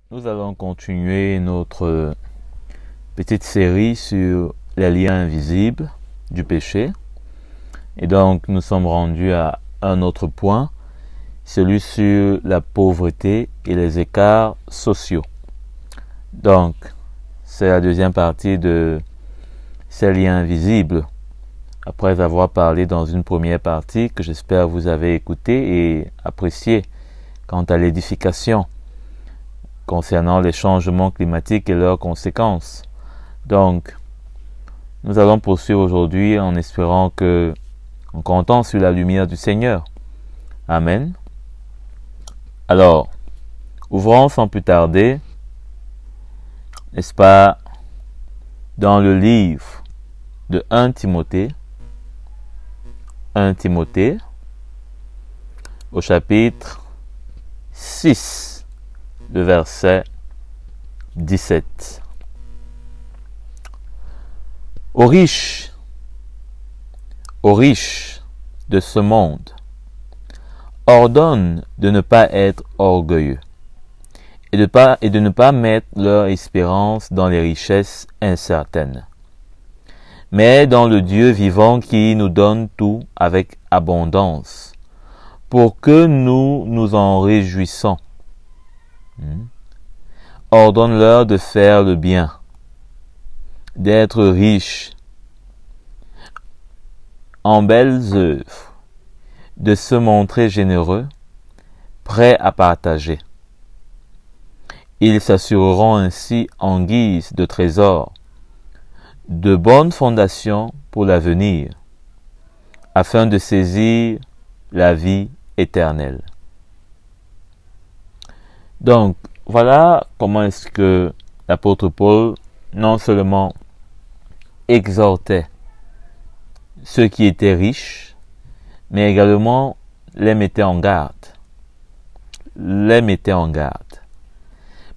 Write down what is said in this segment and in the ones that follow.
Nous allons continuer notre petite série sur les liens invisibles du péché. Et donc, nous sommes rendus à un autre point, celui sur la pauvreté et les écarts sociaux. Donc, c'est la deuxième partie de ces liens invisibles, après avoir parlé dans une première partie que j'espère vous avez écouté et apprécié quant à l'édification concernant les changements climatiques et leurs conséquences. Donc, nous allons poursuivre aujourd'hui en espérant que, en comptant sur la lumière du Seigneur. Amen. Alors, ouvrons sans plus tarder, n'est-ce pas, dans le livre de 1 Timothée, au chapitre 6, le verset 17. Aux riches de ce monde, ordonne de ne pas être orgueilleux et de ne pas mettre leur espérance dans les richesses incertaines, mais dans le Dieu vivant qui nous donne tout avec abondance, pour que nous nous en réjouissons. Ordonne-leur de faire le bien, d'être riches en belles œuvres, de se montrer généreux, prêts à partager. Ils s'assureront ainsi en guise de trésor de bonnes fondations pour l'avenir, afin de saisir la vie éternelle. Donc, voilà comment est-ce que l'apôtre Paul non seulement exhortait ceux qui étaient riches, mais également les mettait en garde.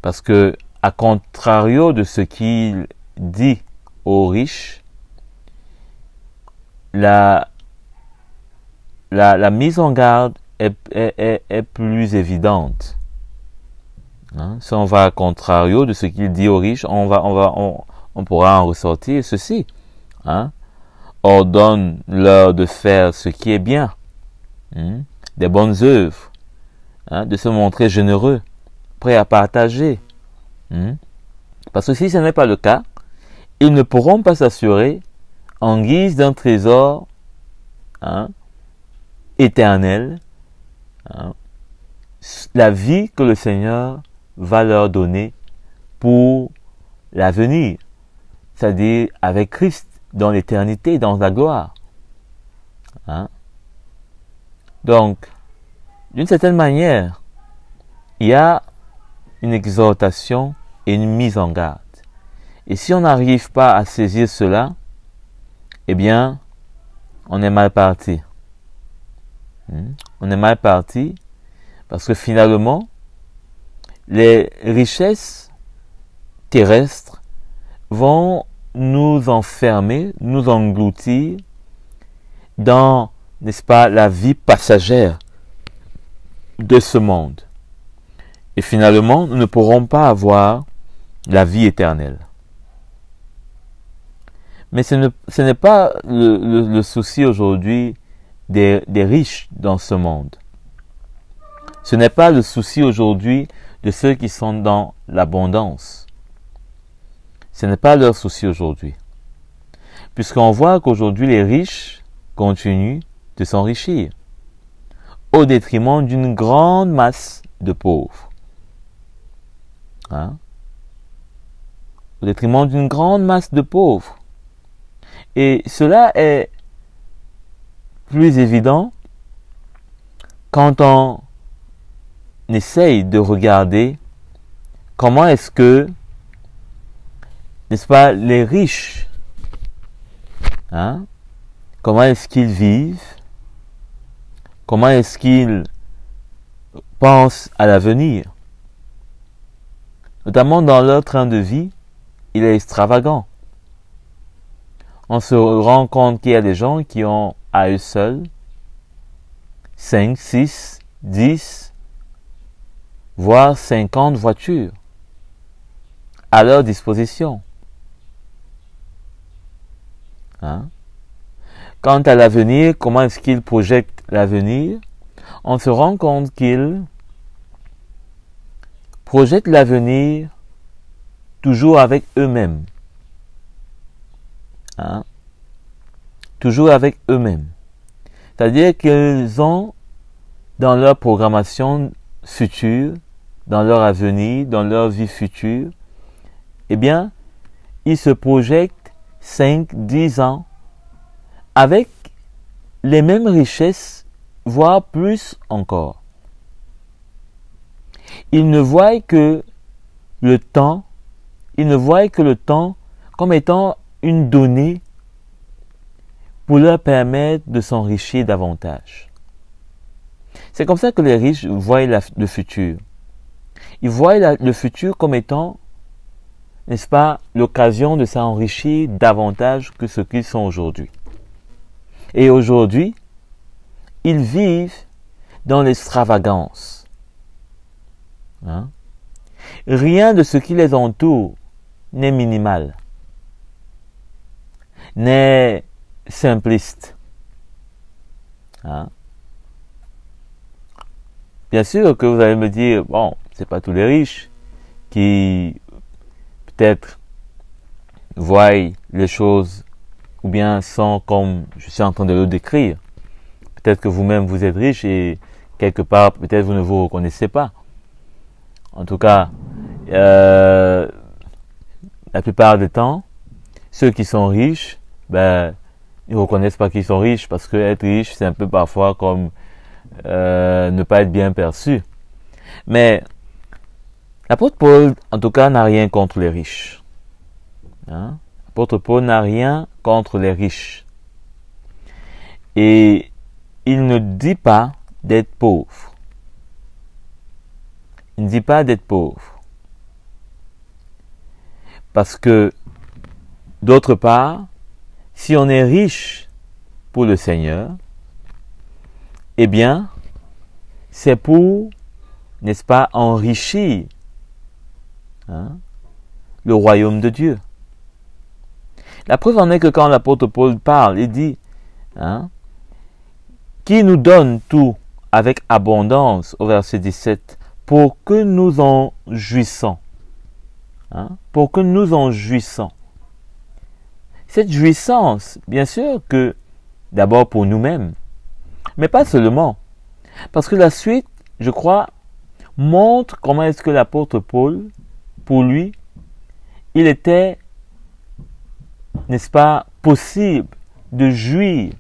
Parce que, à contrario de ce qu'il dit aux riches, la mise en garde est plus évidente. Si on va à contrario de ce qu'il dit aux riches, on pourra en ressortir ceci. Ordonne-leur de faire ce qui est bien, des bonnes œuvres, de se montrer généreux, prêt à partager. Parce que si ce n'est pas le cas, ils ne pourront pas s'assurer, en guise d'un trésor éternel, la vie que le Seigneur va leur donner pour l'avenir, c'est-à-dire avec Christ dans l'éternité, dans la gloire. Donc, d'une certaine manière, il y a une exhortation et une mise en garde. Et si on n'arrive pas à saisir cela, eh bien, on est mal parti. On est mal parti parce que finalement, les richesses terrestres vont nous enfermer, nous engloutir dans, n'est-ce pas, la vie passagère de ce monde. Et finalement, nous ne pourrons pas avoir la vie éternelle. Mais ce n'est pas le souci aujourd'hui des riches dans ce monde. Ce n'est pas le souci aujourd'hui de ceux qui sont dans l'abondance. Ce n'est pas leur souci aujourd'hui. Puisqu'on voit qu'aujourd'hui les riches continuent de s'enrichir au détriment d'une grande masse de pauvres. Au détriment d'une grande masse de pauvres. Et cela est plus évident quand on essaye de regarder comment est-ce que, n'est-ce pas, les riches, comment est-ce qu'ils vivent, comment est-ce qu'ils pensent à l'avenir. Notamment dans leur train de vie, il est extravagant. On se rend compte qu'il y a des gens qui ont à eux seuls 5, 6, 10, voire 50 voitures. à leur disposition. Hein? Quant à l'avenir, comment est-ce qu'ils projettent l'avenir? On se rend compte qu'ils projettent l'avenir toujours avec eux-mêmes. Hein? Toujours avec eux-mêmes. C'est-à-dire qu'ils ont dans leur programmation future, dans leur avenir, dans leur vie future, eh bien, ils se projettent 5, 10 ans avec les mêmes richesses, voire plus encore. Ils ne voient que le temps, comme étant une donnée pour leur permettre de s'enrichir davantage. C'est comme ça que les riches voient le futur. Ils voient le futur comme étant, n'est-ce pas, l'occasion de s'enrichir davantage que ce qu'ils sont aujourd'hui. Et aujourd'hui, ils vivent dans l'extravagance. Hein? Rien de ce qui les entoure n'est minimal, n'est simpliste. Hein? Bien sûr que vous allez me dire, bon, c'est pas tous les riches qui peut-être voient les choses ou bien sont comme je suis en train de le décrire. Peut-être que vous-même vous êtes riche et quelque part peut-être vous ne vous reconnaissez pas. En tout cas, la plupart du temps, ceux qui sont riches, ben, ils ne reconnaissent pas qu'ils sont riches parce que être riche, c'est un peu parfois comme ne pas être bien perçu. Mais l'apôtre Paul, en tout cas, n'a rien contre les riches. Hein? L'apôtre Paul n'a rien contre les riches. Et il ne dit pas d'être pauvre. Il ne dit pas d'être pauvre. Parce que, d'autre part, si on est riche pour le Seigneur, eh bien, c'est pour, n'est-ce pas, enrichir le royaume de Dieu. La preuve en est que quand l'apôtre Paul parle, il dit, qui nous donne tout avec abondance, au verset 17, pour que nous en jouissons. Pour que nous en jouissons. Cette jouissance, bien sûr que, d'abord pour nous-mêmes, mais pas seulement. Parce que la suite, je crois, montre comment est-ce que l'apôtre Paul, pour lui, il était, n'est-ce pas, possible de jouir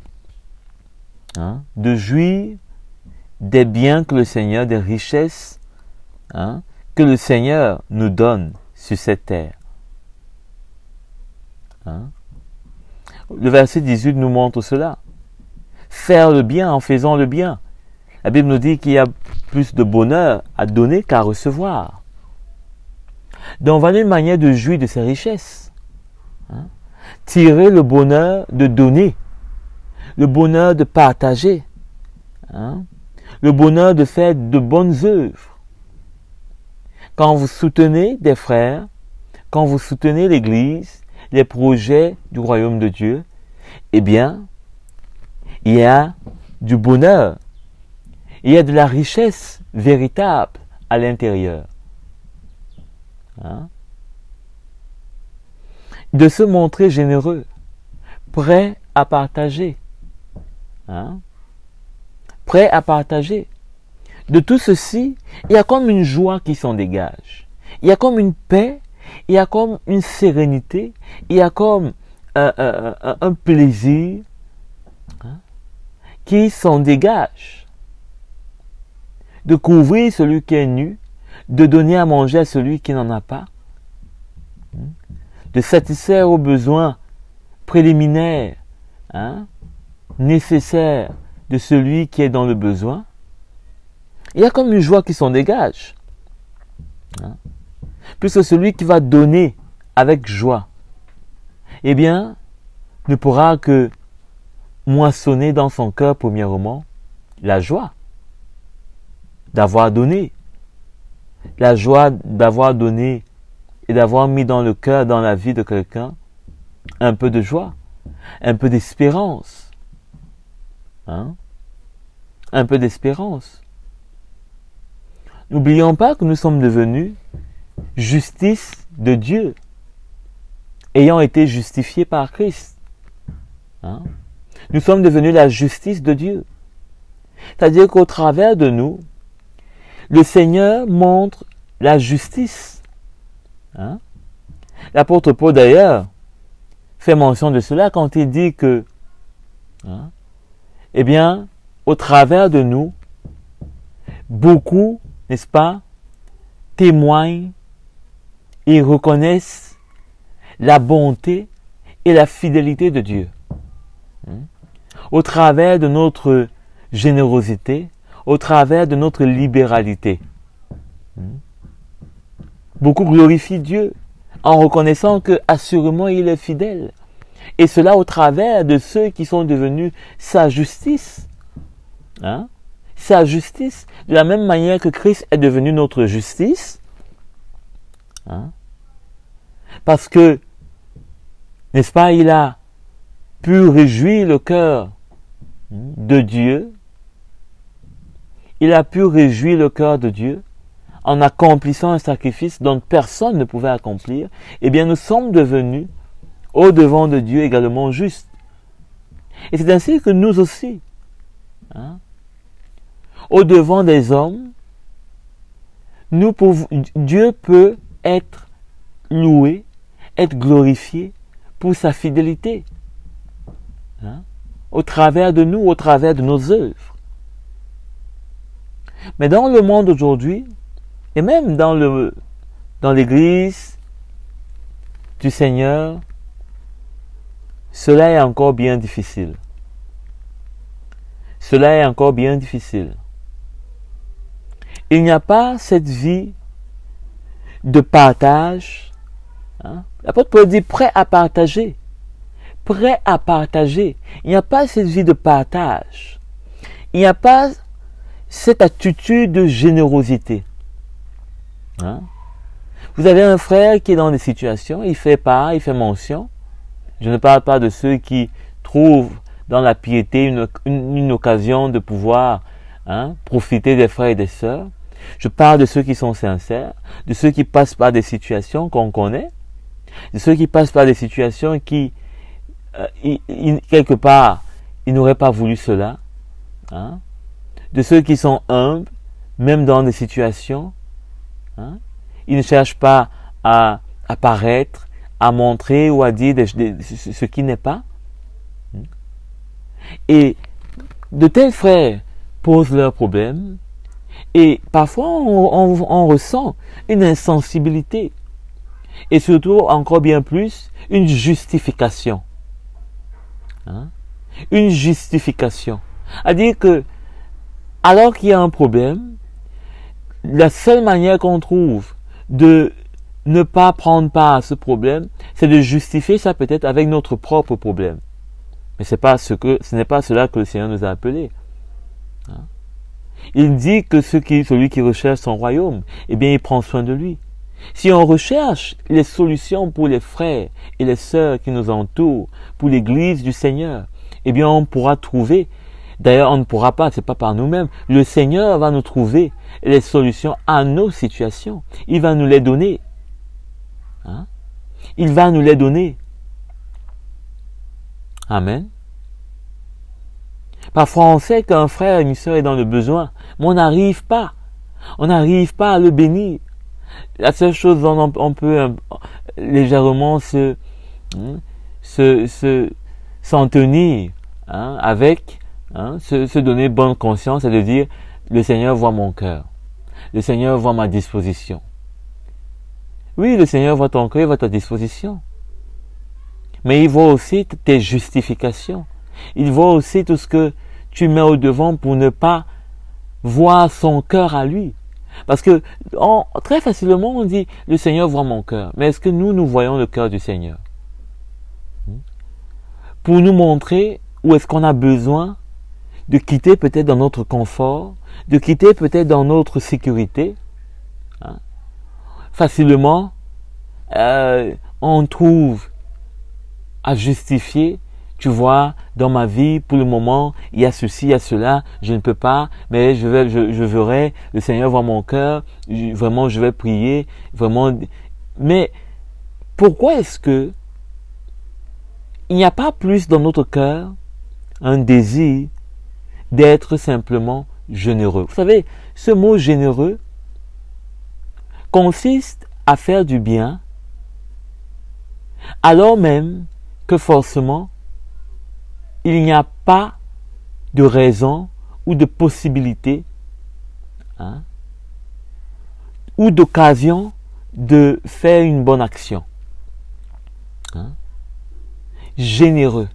des biens que le Seigneur, des richesses que le Seigneur nous donne sur cette terre. Le verset 18 nous montre cela. Faire le bien en faisant le bien. La Bible nous dit qu'il y a plus de bonheur à donner qu'à recevoir. Donc voilà une manière de jouir de ces richesses. Tirer le bonheur de donner, le bonheur de partager, le bonheur de faire de bonnes œuvres. Quand vous soutenez des frères, quand vous soutenez l'Église, les projets du royaume de Dieu, eh bien, il y a du bonheur, il y a de la richesse véritable à l'intérieur. De se montrer généreux, prêt à partager. Prêt à partager. De tout ceci, il y a comme une joie qui s'en dégage. Il y a comme une paix, il y a comme une sérénité, il y a comme un plaisir qui s'en dégage. De couvrir celui qui est nu, de donner à manger à celui qui n'en a pas, de satisfaire aux besoins préliminaires, nécessaires de celui qui est dans le besoin. Il y a comme une joie qui s'en dégage. Puisque celui qui va donner avec joie, eh bien, ne pourra que moissonner dans son cœur, premièrement, la joie d'avoir donné. La joie d'avoir donné et d'avoir mis dans le cœur, dans la vie de quelqu'un, un peu de joie, un peu d'espérance. Hein? Un peu d'espérance. N'oublions pas que nous sommes devenus justice de Dieu, ayant été justifiés par Christ. Hein? Nous sommes devenus la justice de Dieu. C'est-à-dire qu'au travers de nous, le Seigneur montre la justice. Hein? L'apôtre Paul d'ailleurs fait mention de cela quand il dit que, hein, eh bien, au travers de nous, beaucoup, n'est-ce pas, témoignent et reconnaissent la bonté et la fidélité de Dieu. Au travers de notre générosité, au travers de notre libéralité. Beaucoup glorifient Dieu en reconnaissant que assurément il est fidèle. Et cela au travers de ceux qui sont devenus sa justice. Hein? Sa justice, de la même manière que Christ est devenu notre justice. Hein? Parce que, n'est-ce pas, il a pu réjouir le cœur de Dieu. Il a pu réjouir le cœur de Dieu en accomplissant un sacrifice dont personne ne pouvait accomplir. Eh bien, nous sommes devenus au devant de Dieu également justes. Et c'est ainsi que nous aussi, hein, au devant des hommes, Dieu peut être loué, être glorifié pour sa fidélité. Hein, au travers de nous, au travers de nos œuvres. Mais dans le monde aujourd'hui, et même dans l'Église du Seigneur, cela est encore bien difficile. Cela est encore bien difficile. Il n'y a pas cette vie de partage. Hein? L'apôtre Paul dit prêt à partager. Prêt à partager. Il n'y a pas cette vie de partage. Il n'y a pas cette attitude de générosité. Hein? Vous avez un frère qui est dans des situations, il fait mention. Je ne parle pas de ceux qui trouvent dans la piété une occasion de pouvoir, hein, profiter des frères et des sœurs. Je parle de ceux qui sont sincères, de ceux qui passent par des situations qu'on connaît, de ceux qui passent par des situations qui, quelque part, ils n'auraient pas voulu cela. Hein? De ceux qui sont humbles, même dans des situations. Hein? Ils ne cherchent pas à paraître, à montrer ou à dire ce qui n'est pas. Et de tels frères posent leurs problèmes et parfois on ressent une insensibilité et surtout encore bien plus une justification. Hein? Une justification. C'est-à-dire que alors qu'il y a un problème, la seule manière qu'on trouve de ne pas prendre part à ce problème, c'est de justifier ça peut-être avec notre propre problème. Mais ce n'est pas cela que le Seigneur nous a appelés. Hein? Il dit que celui qui recherche son royaume, eh bien, il prend soin de lui. Si on recherche les solutions pour les frères et les sœurs qui nous entourent, pour l'Église du Seigneur, eh bien, on pourra trouver. D'ailleurs, on ne pourra pas, c'est pas par nous-mêmes. Le Seigneur va nous trouver les solutions à nos situations. Il va nous les donner. Hein? Il va nous les donner. Amen. Parfois, on sait qu'un frère et une sœur est dans le besoin, mais on n'arrive pas. On n'arrive pas à le bénir. La seule chose dont on peut légèrement s'en tenir, hein, avec, hein, se donner bonne conscience, c'est de dire, le Seigneur voit mon cœur. Le Seigneur voit ma disposition. Oui, le Seigneur voit ton cœur, il voit ta disposition. Mais il voit aussi tes justifications. Il voit aussi tout ce que tu mets au devant pour ne pas voir son cœur à lui. Parce que très facilement on dit, le Seigneur voit mon cœur. Mais est-ce que nous voyons le cœur du Seigneur? Pour nous montrer où est-ce qu'on a besoin de quitter peut-être dans notre confort, de quitter peut-être dans notre sécurité. Hein? Facilement, on trouve à justifier, tu vois, dans ma vie, pour le moment, il y a ceci, il y a cela, je ne peux pas, mais je verrai, le Seigneur voit mon cœur, vraiment, je vais prier, vraiment. Mais pourquoi est-ce que il n'y a pas plus dans notre cœur un désir d'être simplement généreux? Vous savez, ce mot généreux consiste à faire du bien, alors même que forcément, il n'y a pas de raison ou de possibilité ou d'occasion de faire une bonne action. Généreux.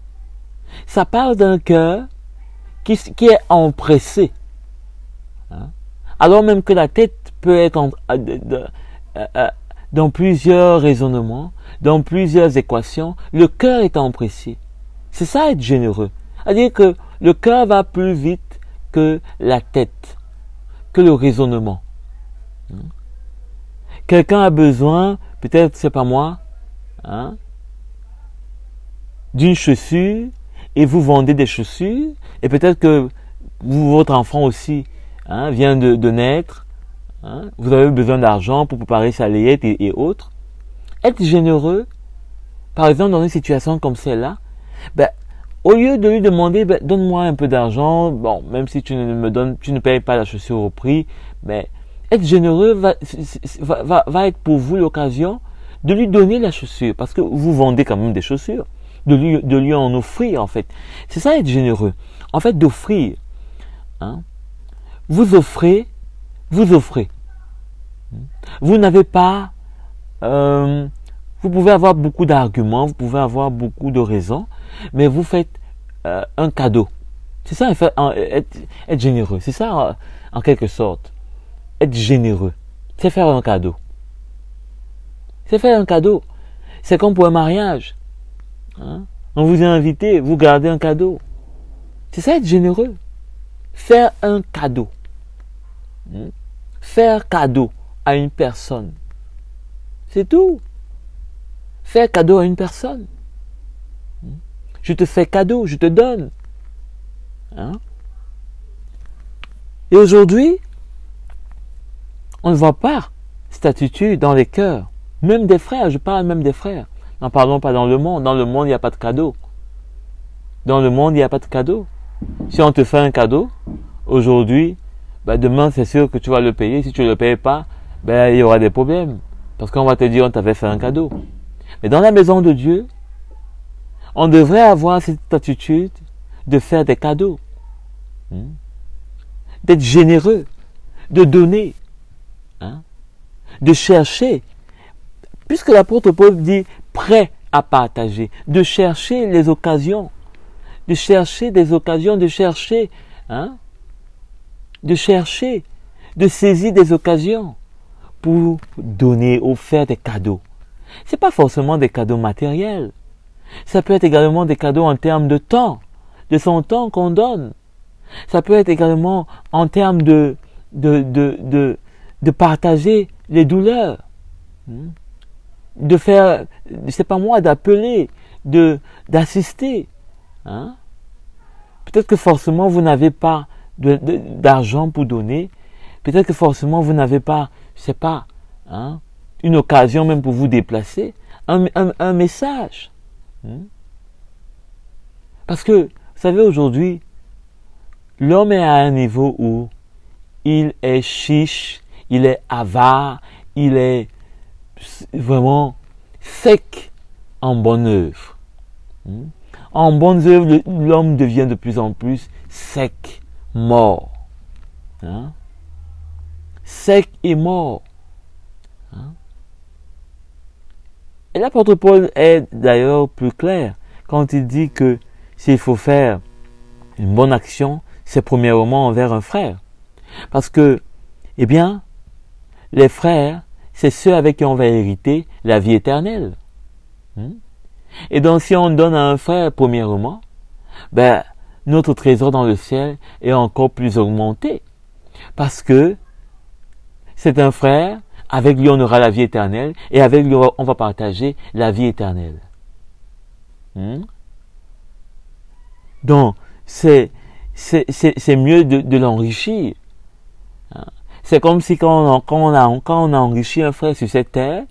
Ça parle d'un cœur qui est empressé. Alors même que la tête peut être dans plusieurs raisonnements, dans plusieurs équations, le cœur est empressé. C'est ça être généreux. C'est-à-dire que le cœur va plus vite que la tête, que le raisonnement. Quelqu'un a besoin, peut-être, c'est pas moi, d'une chaussure, et vous vendez des chaussures, et peut-être que votre enfant aussi vient de naître, vous avez besoin d'argent pour préparer sa layette et autres. Être généreux, par exemple, dans une situation comme celle-là, au lieu de lui demander, donne-moi un peu d'argent, bon, même si tu ne payes pas la chaussure au prix, mais être généreux va être pour vous l'occasion de lui donner la chaussure, parce que vous vendez quand même des chaussures, de lui en offrir, en fait. C'est ça être généreux. En fait, d'offrir. Vous offrez. Vous n'avez pas, vous pouvez avoir beaucoup d'arguments, vous pouvez avoir beaucoup de raisons, mais vous faites un cadeau. C'est ça, être généreux. C'est ça, en quelque sorte. Être généreux. C'est faire un cadeau. C'est faire un cadeau. C'est comme pour un mariage. On vous a invité, vous gardez un cadeau. C'est ça, être généreux. Faire un cadeau. Faire cadeau à une personne. C'est tout. Faire cadeau à une personne. Je te fais cadeau, je te donne. Et aujourd'hui, on ne voit pas cette attitude dans les cœurs. Même des frères, je parle même des frères. N'en parlons pas dans le monde. Dans le monde, il n'y a pas de cadeau. Dans le monde, il n'y a pas de cadeau. Si on te fait un cadeau, aujourd'hui, demain, c'est sûr que tu vas le payer. Si tu ne le payes pas, il y aura des problèmes. Parce qu'on va te dire, on t'avait fait un cadeau. Mais dans la maison de Dieu, on devrait avoir cette attitude de faire des cadeaux. D'être généreux. De donner. De chercher. Puisque l'apôtre Paul dit prêt à partager. De chercher les occasions. De chercher des occasions. De chercher. De chercher. De saisir des occasions. Pour donner ou faire des cadeaux. C'est pas forcément des cadeaux matériels. Ça peut être également des cadeaux en termes de temps, de son temps qu'on donne. Ça peut être également en termes de partager les douleurs. De faire, c'est pas moi, d'appeler, d'assister. Peut-être que forcément vous n'avez pas d'argent pour donner. Peut-être que forcément vous n'avez pas, je sais pas, une occasion même pour vous déplacer. Un message. Parce que, vous savez, aujourd'hui, l'homme est à un niveau où il est chiche, il est avare, il est vraiment sec en bonne œuvre. En bonne œuvre, l'homme devient de plus en plus sec, mort. Sec et mort. Et l'apôtre Paul est d'ailleurs plus clair quand il dit que s'il faut faire une bonne action, c'est premièrement envers un frère. Parce que, les frères, c'est ceux avec qui on va hériter la vie éternelle. Et donc, si on donne à un frère premièrement, notre trésor dans le ciel est encore plus augmenté. Parce que c'est un frère avec lui on aura la vie éternelle, et avec lui on va partager la vie éternelle. Donc, c'est mieux de l'enrichir. C'est comme si quand on a enrichi un frère sur cette terre,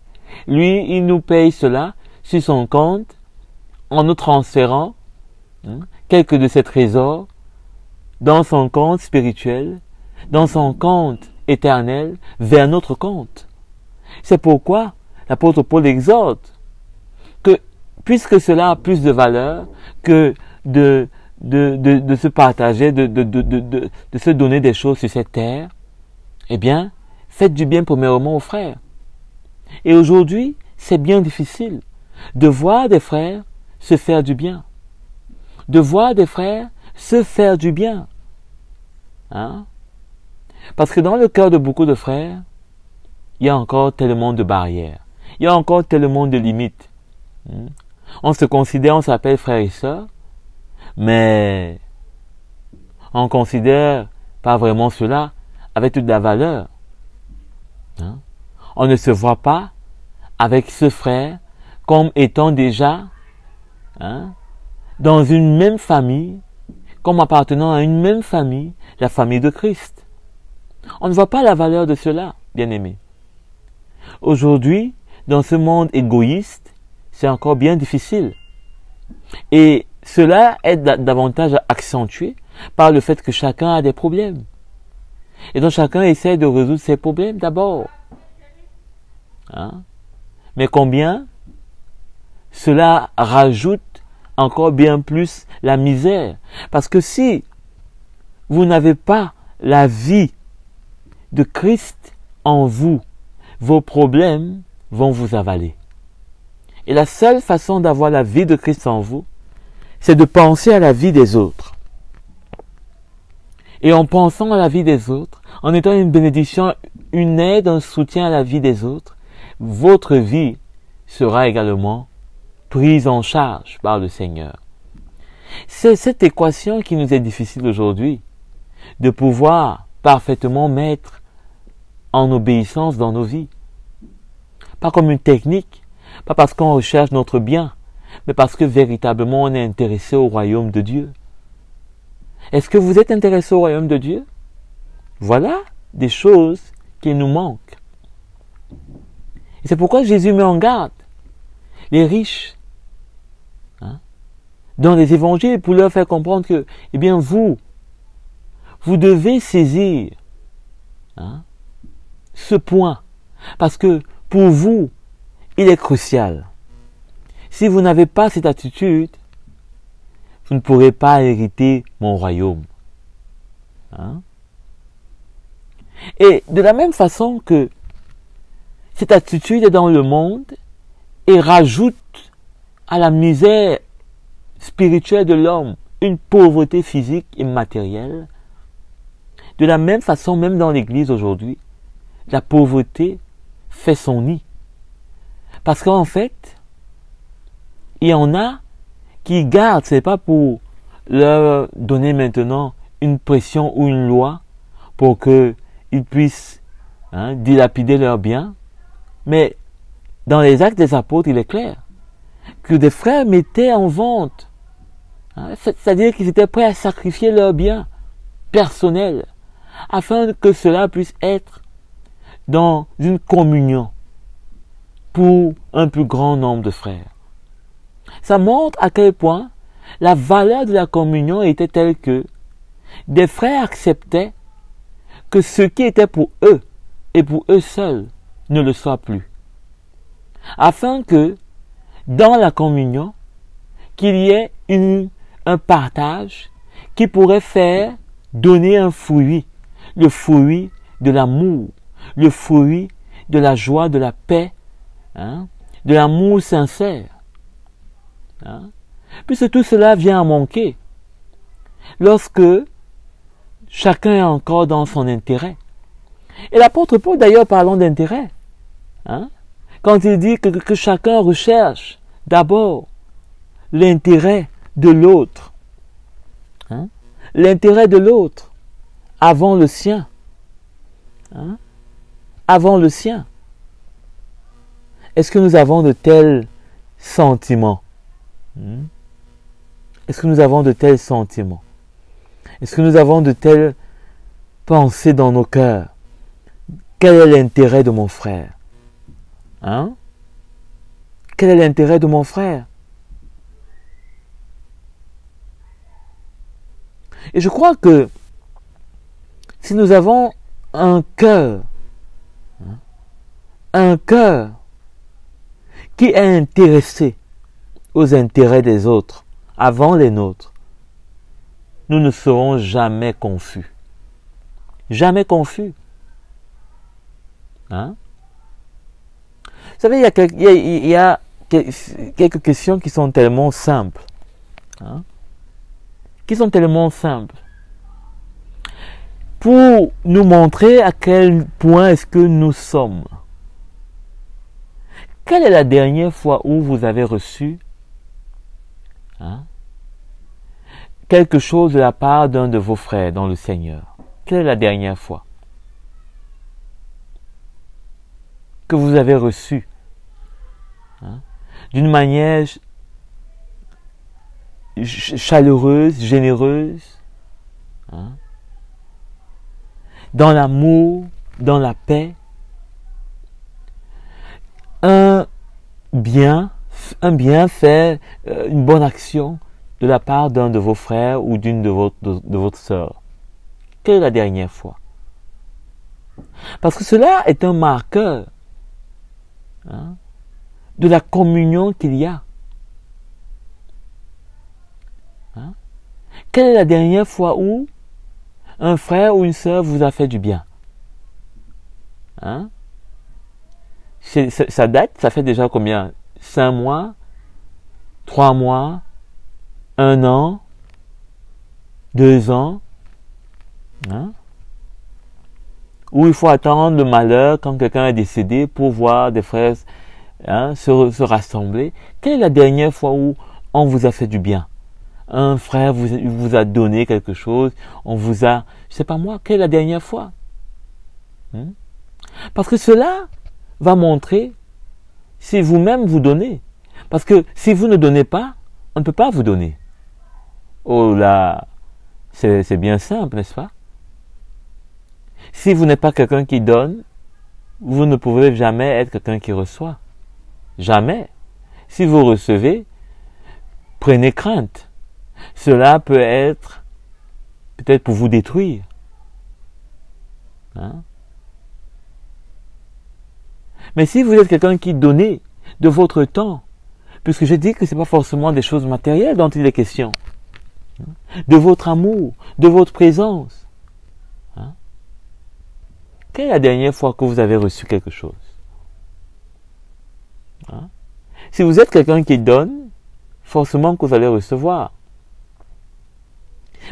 lui, il nous paye cela sur son compte en nous transférant quelques de ses trésors dans son compte spirituel, dans son compte éternel, vers notre compte. C'est pourquoi l'apôtre Paul exhorte que, puisque cela a plus de valeur que de se partager, de se donner des choses sur cette terre, eh bien, faites du bien premièrement aux frères. Et aujourd'hui, c'est bien difficile de voir des frères se faire du bien. De voir des frères se faire du bien. Parce que dans le cœur de beaucoup de frères, il y a encore tellement de barrières. Il y a encore tellement de limites. On se considère, on s'appelle frère et sœur, mais on considère pas vraiment cela avec toute la valeur. On ne se voit pas avec ce frère comme étant déjà dans une même famille, comme appartenant à une même famille, la famille de Christ. On ne voit pas la valeur de cela, bien-aimés. Aujourd'hui, dans ce monde égoïste, c'est encore bien difficile. Et cela est davantage accentué par le fait que chacun a des problèmes. Et donc chacun essaie de résoudre ses problèmes d'abord. Mais combien cela rajoute encore bien plus la misère. Parce que si vous n'avez pas la vie de Christ en vous, vos problèmes vont vous avaler. Et la seule façon d'avoir la vie de Christ en vous, c'est de penser à la vie des autres. Et en pensant à la vie des autres, en étant une bénédiction, une aide, un soutien à la vie des autres, votre vie sera également prise en charge par le Seigneur. C'est cette équation qui nous est difficile aujourd'hui, de pouvoir parfaitement mettre en obéissance dans nos vies. Pas comme une technique, pas parce qu'on recherche notre bien, mais parce que véritablement on est intéressé au royaume de Dieu. Est-ce que vous êtes intéressé au royaume de Dieu? Voilà des choses qui nous manquent. Et c'est pourquoi Jésus met en garde les riches dans les évangiles pour leur faire comprendre que, eh bien, vous devez saisir ce point. Parce que pour vous, il est crucial. Si vous n'avez pas cette attitude, vous ne pourrez pas hériter mon royaume. Et de la même façon que cette attitude est dans le monde et rajoute à la misère spirituelle de l'homme une pauvreté physique et matérielle, de la même façon, même dans l'Église aujourd'hui, la pauvreté fait son nid. Parce qu'en fait, il y en a qui gardent, ce n'est pas pour leur donner maintenant une pression ou une loi pour qu'ils puissent dilapider leurs biens, mais dans les Actes des Apôtres, il est clair que des frères mettaient en vente, c'est-à-dire qu'ils étaient prêts à sacrifier leurs biens personnels afin que cela puisse être dans une communion pour un plus grand nombre de frères. Ça montre à quel point la valeur de la communion était telle que des frères acceptaient que ce qui était pour eux et pour eux seuls ne le soit plus. Afin que dans la communion, qu'il y ait un partage qui pourrait faire donner un fruit, le fruit de l'amour, le fruit de la joie, de la paix, de l'amour sincère. Puisque tout cela vient à manquer lorsque chacun est encore dans son intérêt. Et l'apôtre Paul, d'ailleurs, parlant d'intérêt, quand il dit que chacun recherche d'abord l'intérêt de l'autre, l'intérêt de l'autre avant le sien, avant le sien. Est-ce que nous avons de tels sentiments? Est-ce que nous avons de tels sentiments? Est-ce que nous avons de telles pensées dans nos cœurs? Quel est l'intérêt de mon frère? Quel est l'intérêt de mon frère? Et je crois que si nous avons un cœur qui est intéressé aux intérêts des autres avant les nôtres, nous ne serons jamais confus. Jamais confus. Vous savez, il y a quelques questions qui sont tellement simples. Qui sont tellement simples. Pour nous montrer à quel point est-ce que nous sommes. Quelle est la dernière fois où vous avez reçu quelque chose de la part d'un de vos frères dans le Seigneur? Quelle est la dernière fois que vous avez reçu d'une manière chaleureuse, généreuse, dans l'amour, dans la paix, un bienfait, une bonne action de la part d'un de vos frères ou d'une de votre sœur? Quelle est la dernière fois? Parce que cela est un marqueur de la communion qu'il y a. Quelle est la dernière fois où un frère ou une sœur vous a fait du bien? Ça date, ça fait déjà combien? 5 mois, 3 mois, 1 an, 2 ans, où il faut attendre le malheur quand quelqu'un est décédé pour voir des frères se rassembler. Quelle est la dernière fois où on vous a fait du bien? Un frère vous a donné quelque chose, on vous a, je sais pas moi, quelle est la dernière fois? Parce que cela va montrer si vous-même vous donnez. Parce que si vous ne donnez pas, on ne peut pas vous donner. Oh là, c'est bien simple, n'est-ce pas? Si vous n'êtes pas quelqu'un qui donne, vous ne pouvez jamais être quelqu'un qui reçoit. Jamais. Si vous recevez, prenez crainte. Cela peut être peut-être pour vous détruire. Mais si vous êtes quelqu'un qui donne de votre temps, puisque je dis que ce n'est pas forcément des choses matérielles dont il est question, de votre amour, de votre présence. Quelle est la dernière fois que vous avez reçu quelque chose? Si vous êtes quelqu'un qui donne, forcément que vous allez recevoir.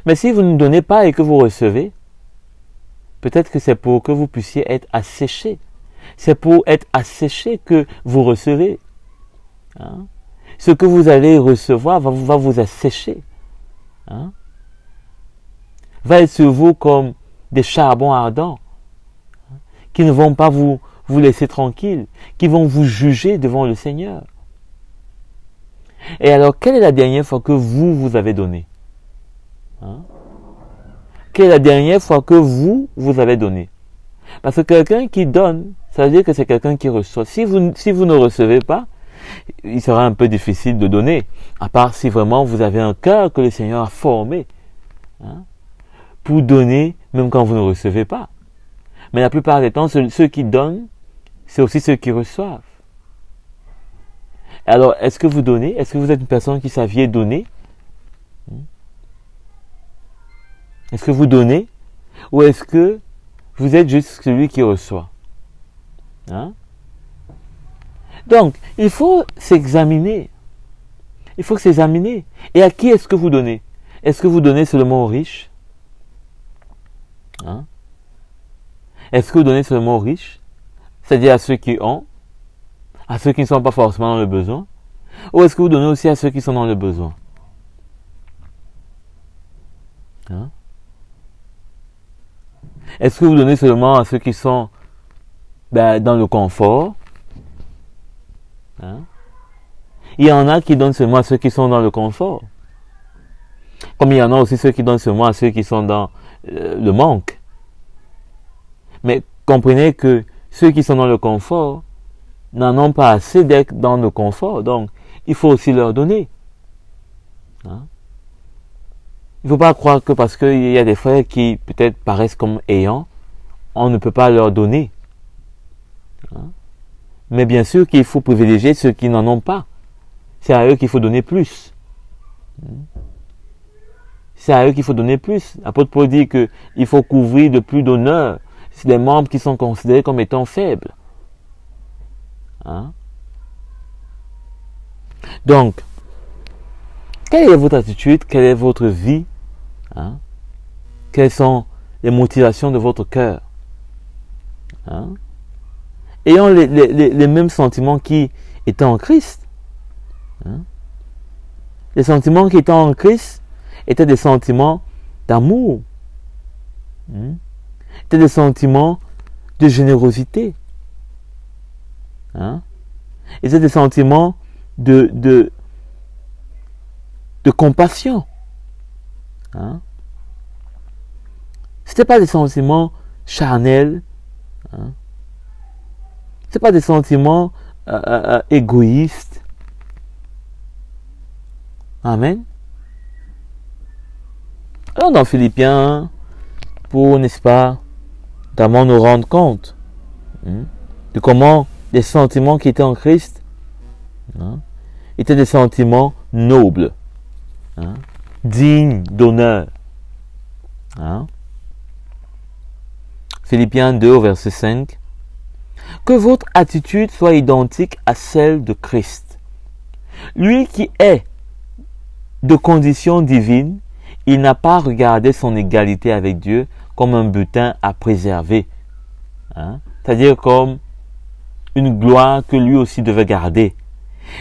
Mais si vous ne donnez pas et que vous recevez, peut-être que c'est pour que vous puissiez être asséché. C'est pour être asséché que vous recevez. Ce que vous allez recevoir va vous assécher. Va être sur vous comme des charbons ardents qui ne vont pas vous laisser tranquille, qui vont vous juger devant le Seigneur. Et alors, quelle est la dernière fois que vous avez donné? Quelle est la dernière fois que vous avez donné? Parce que quelqu'un qui donne, ça veut dire que c'est quelqu'un qui reçoit. Si vous ne recevez pas, il sera un peu difficile de donner, à part si vraiment vous avez un cœur que le Seigneur a formé pour donner, même quand vous ne recevez pas. Mais la plupart des temps, ceux qui donnent, c'est aussi ceux qui reçoivent. Alors, est-ce que vous donnez? Est-ce que vous êtes une personne qui saviez donner? Est-ce que vous donnez? Ou est-ce que vous êtes juste celui qui reçoit? Donc, il faut s'examiner. Il faut s'examiner. Et à qui est-ce que vous donnez? Est-ce que vous donnez seulement aux riches? Est-ce que vous donnez seulement aux riches? C'est-à-dire à ceux qui ont, à ceux qui ne sont pas forcément dans le besoin? Ou est-ce que vous donnez aussi à ceux qui sont dans le besoin? Est-ce que vous donnez seulement à ceux qui sont dans le confort? Hein? Il y en a qui donnent seulement à ceux qui sont dans le confort. Comme il y en a aussi ceux qui donnent seulement à ceux qui sont dans le manque. Mais comprenez que ceux qui sont dans le confort n'en ont pas assez d'être dans le confort. Donc, il faut aussi leur donner. Hein? Il ne faut pas croire que parce qu'il y a des frères qui peut-être paraissent comme ayants, on ne peut pas leur donner. Hein? Mais bien sûr qu'il faut privilégier ceux qui n'en ont pas. C'est à eux qu'il faut donner plus. C'est à eux qu'il faut donner plus. L'apôtre Paul dit qu'il faut couvrir de plus d'honneur les membres qui sont considérés comme étant faibles. Hein? Donc, quelle est votre attitude? Quelle est votre vie? Hein? Quelles sont les motivations de votre cœur? Hein? Ayant les mêmes sentiments qui étaient en Christ. Hein? Les sentiments qui étaient en Christ étaient des sentiments d'amour. Hein? Étaient des sentiments de générosité. Hein? Étaient des sentiments de compassion. Hein? Ce n'était pas des sentiments charnels. Hein? Ce n'est pas des sentiments égoïstes. Amen. Alors dans Philippiens, pour, n'est-ce pas, d'abord nous rendre compte de comment les sentiments qui étaient en Christ étaient des sentiments nobles, dignes d'honneur. Philippiens 2, verset 5. Que votre attitude soit identique à celle de Christ. Lui qui est de condition divine, il n'a pas regardé son égalité avec Dieu comme un butin à préserver. C'est-à-dire comme une gloire que lui aussi devait garder.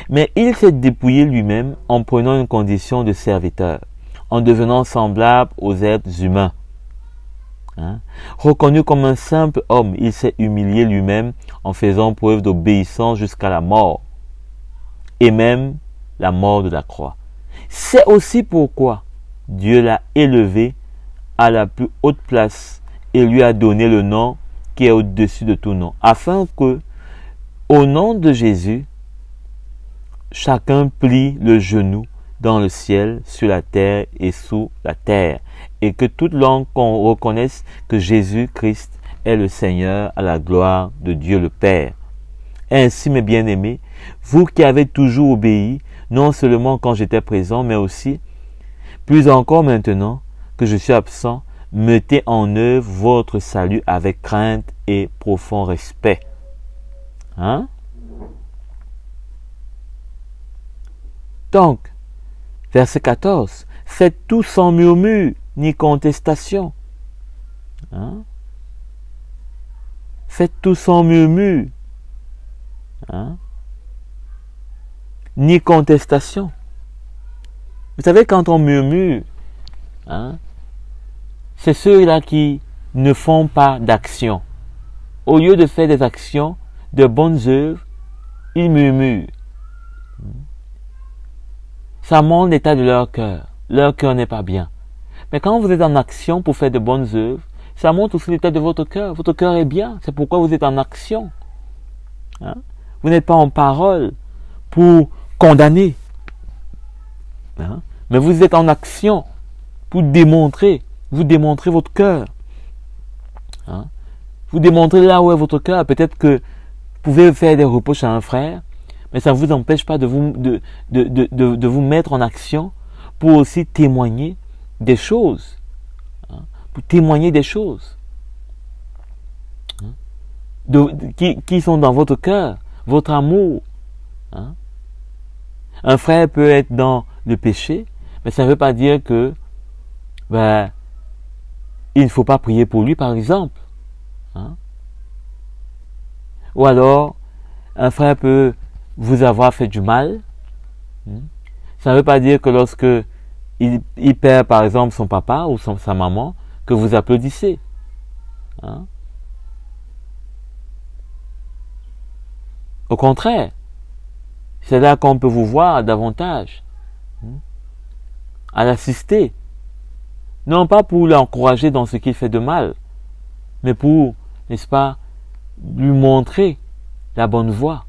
Mais il s'est dépouillé lui-même en prenant une condition de serviteur, en devenant semblable aux êtres humains. Reconnu comme un simple homme, il s'est humilié lui-même en faisant preuve d'obéissance jusqu'à la mort, et même la mort de la croix. C'est aussi pourquoi Dieu l'a élevé à la plus haute place et lui a donné le nom qui est au-dessus de tout nom, afin que, au nom de Jésus, chacun plie le genou dans le ciel, sur la terre et sous la terre, et que toute langue reconnaisse que Jésus-Christ est le Seigneur à la gloire de Dieu le Père. Ainsi, mes bien-aimés, vous qui avez toujours obéi, non seulement quand j'étais présent, mais aussi, plus encore maintenant que je suis absent, mettez en œuvre votre salut avec crainte et profond respect. Donc, verset 14, faites tout sans murmure ni contestation. Faites tout sans murmure ni contestation. Vous savez, quand on murmure, c'est ceux-là qui ne font pas d'action. Au lieu de faire des actions, de bonnes œuvres, ils murmurent. Ça montre l'état de leur cœur. Leur cœur n'est pas bien. Mais quand vous êtes en action pour faire de bonnes œuvres, ça montre aussi l'état de votre cœur. Votre cœur est bien. C'est pourquoi vous êtes en action. Vous n'êtes pas en parole pour condamner. Mais vous êtes en action pour démontrer. Vous démontrez votre cœur. Vous démontrez là où est votre cœur. Peut-être que vous pouvez faire des reproches à un frère, mais ça ne vous empêche pas de vous mettre en action pour aussi témoigner des choses. Pour témoigner des choses qui sont dans votre cœur, votre amour. Un frère peut être dans le péché, mais ça ne veut pas dire que il ne faut pas prier pour lui, par exemple. Ou alors, un frère peut vous avoir fait du mal. Ça ne veut pas dire que lorsque il perd, par exemple, son papa ou sa maman, que vous applaudissez. Au contraire, c'est là qu'on peut vous voir davantage, à l'assister. Non pas pour l'encourager dans ce qu'il fait de mal, mais pour, n'est-ce pas, lui montrer la bonne voie,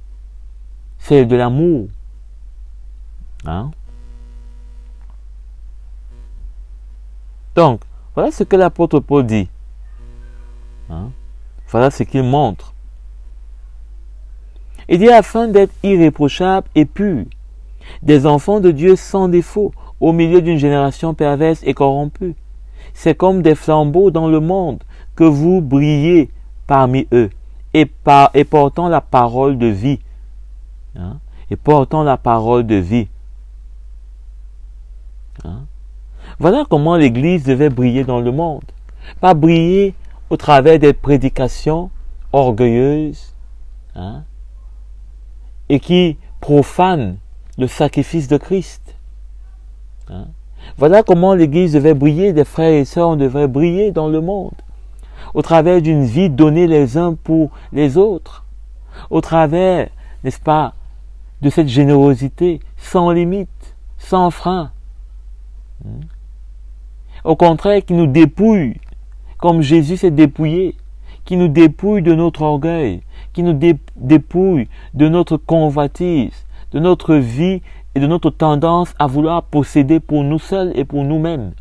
celle de l'amour. Donc, voilà ce que l'apôtre Paul dit. Voilà ce qu'il montre. Il dit afin d'être irréprochables et purs, des enfants de Dieu sans défaut, au milieu d'une génération perverse et corrompue. C'est comme des flambeaux dans le monde que vous brillez parmi eux et portant la parole de vie. Et portant la parole de vie. Voilà comment l'Église devait briller dans le monde. Pas briller au travers des prédications orgueilleuses et qui profanent le sacrifice de Christ. Voilà comment l'Église devait briller, des frères et sœurs devaient briller dans le monde, au travers d'une vie donnée les uns pour les autres, au travers, n'est-ce pas, de cette générosité sans limite, sans frein. Au contraire, qui nous dépouille, comme Jésus s'est dépouillé, qui nous dépouille de notre orgueil, qui nous dépouille de notre convoitise, de notre vie et de notre tendance à vouloir posséder pour nous seuls et pour nous-mêmes.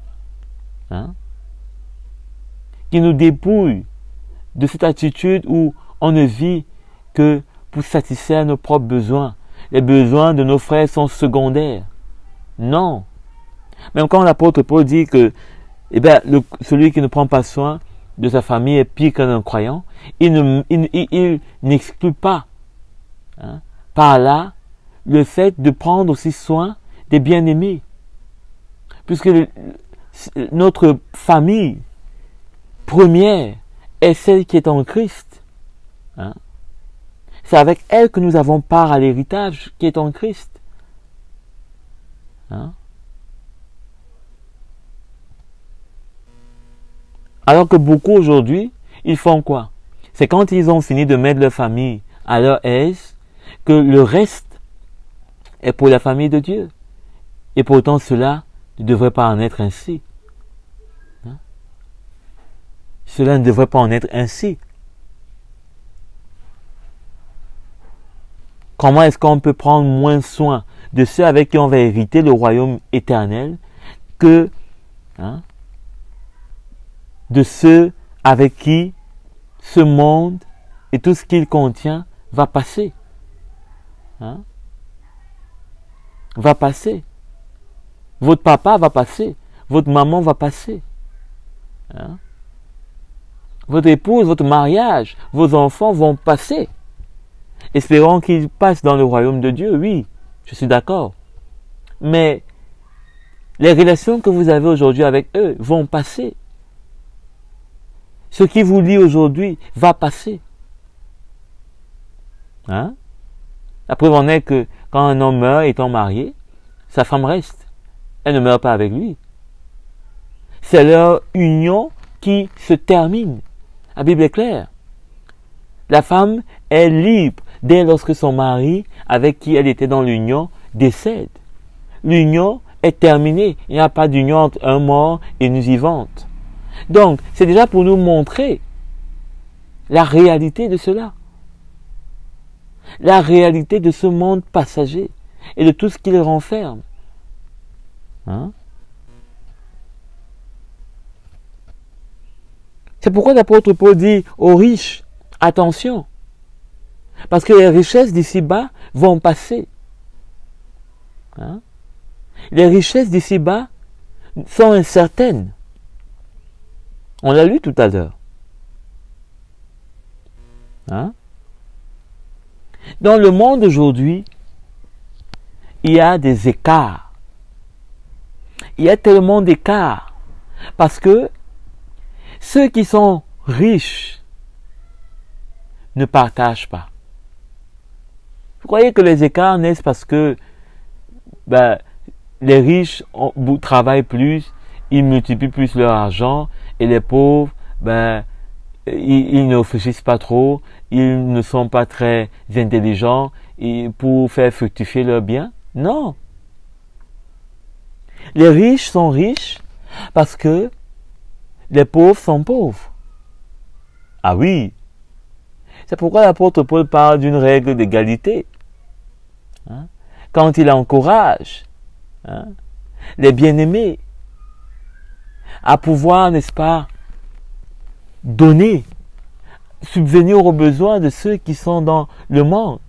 Qui nous dépouille de cette attitude où on ne vit que pour satisfaire nos propres besoins. Les besoins de nos frères sont secondaires. Non. Même quand l'apôtre Paul dit que celui qui ne prend pas soin de sa famille est pire qu'un incroyant, il n'exclut pas par là le fait de prendre aussi soin des bien-aimés. Puisque notre famille première est celle qui est en Christ. C'est avec elle que nous avons part à l'héritage qui est en Christ. Alors que beaucoup aujourd'hui, ils font quoi? C'est quand ils ont fini de mettre leur famille à leur aise que le reste est pour la famille de Dieu. Et pourtant cela ne devrait pas en être ainsi. Cela ne devrait pas en être ainsi. Comment est-ce qu'on peut prendre moins soin de ceux avec qui on va hériter le royaume éternel que de ceux avec qui ce monde et tout ce qu'il contient va passer. Va passer. Votre papa va passer. Votre maman va passer. Votre épouse, votre mariage, vos enfants vont passer. Espérons qu'ils passent dans le royaume de Dieu, oui, je suis d'accord. Mais les relations que vous avez aujourd'hui avec eux vont passer. Ce qui vous lie aujourd'hui va passer. La preuve en est que quand un homme meurt étant marié, sa femme reste. Elle ne meurt pas avec lui. C'est leur union qui se termine. La Bible est claire. La femme est libre dès lorsque son mari, avec qui elle était dans l'union, décède. L'union est terminée. Il n'y a pas d'union entre un mort et une vivante. Donc, c'est déjà pour nous montrer la réalité de cela. La réalité de ce monde passager et de tout ce qu'il renferme. C'est pourquoi l'apôtre Paul dit aux riches, attention, parce que les richesses d'ici-bas vont passer. Les richesses d'ici-bas sont incertaines. On l'a lu tout à l'heure. Dans le monde aujourd'hui, il y a des écarts. Il y a tellement d'écarts. Parce que ceux qui sont riches ne partagent pas. Vous croyez que les écarts naissent parce que les riches travaillent plus, ils multiplient plus leur argent et les pauvres, ils ne réfléchissent pas trop, ils ne sont pas très intelligents, pour faire fructifier leurs biens. Non. Les riches sont riches parce que les pauvres sont pauvres. Ah oui. C'est pourquoi l'apôtre Paul parle d'une règle d'égalité. Hein? Quand il encourage les bien-aimés à pouvoir, n'est-ce pas, donner, subvenir aux besoins de ceux qui sont dans le manque,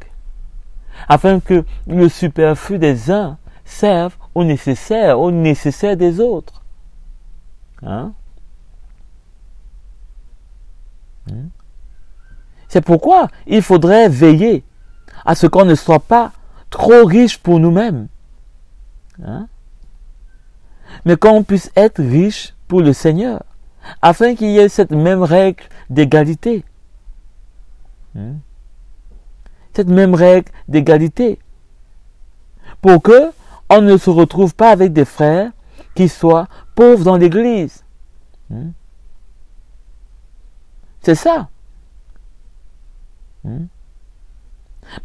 afin que le superflu des uns serve au nécessaire des autres. Hein? C'est pourquoi il faudrait veiller à ce qu'on ne soit pas trop riche pour nous-mêmes, hein? Mais qu'on puisse être riche pour le Seigneur, afin qu'il y ait cette même règle d'égalité. Cette même règle d'égalité. Pour que on ne se retrouve pas avec des frères qui soient pauvres dans l'Église. C'est ça.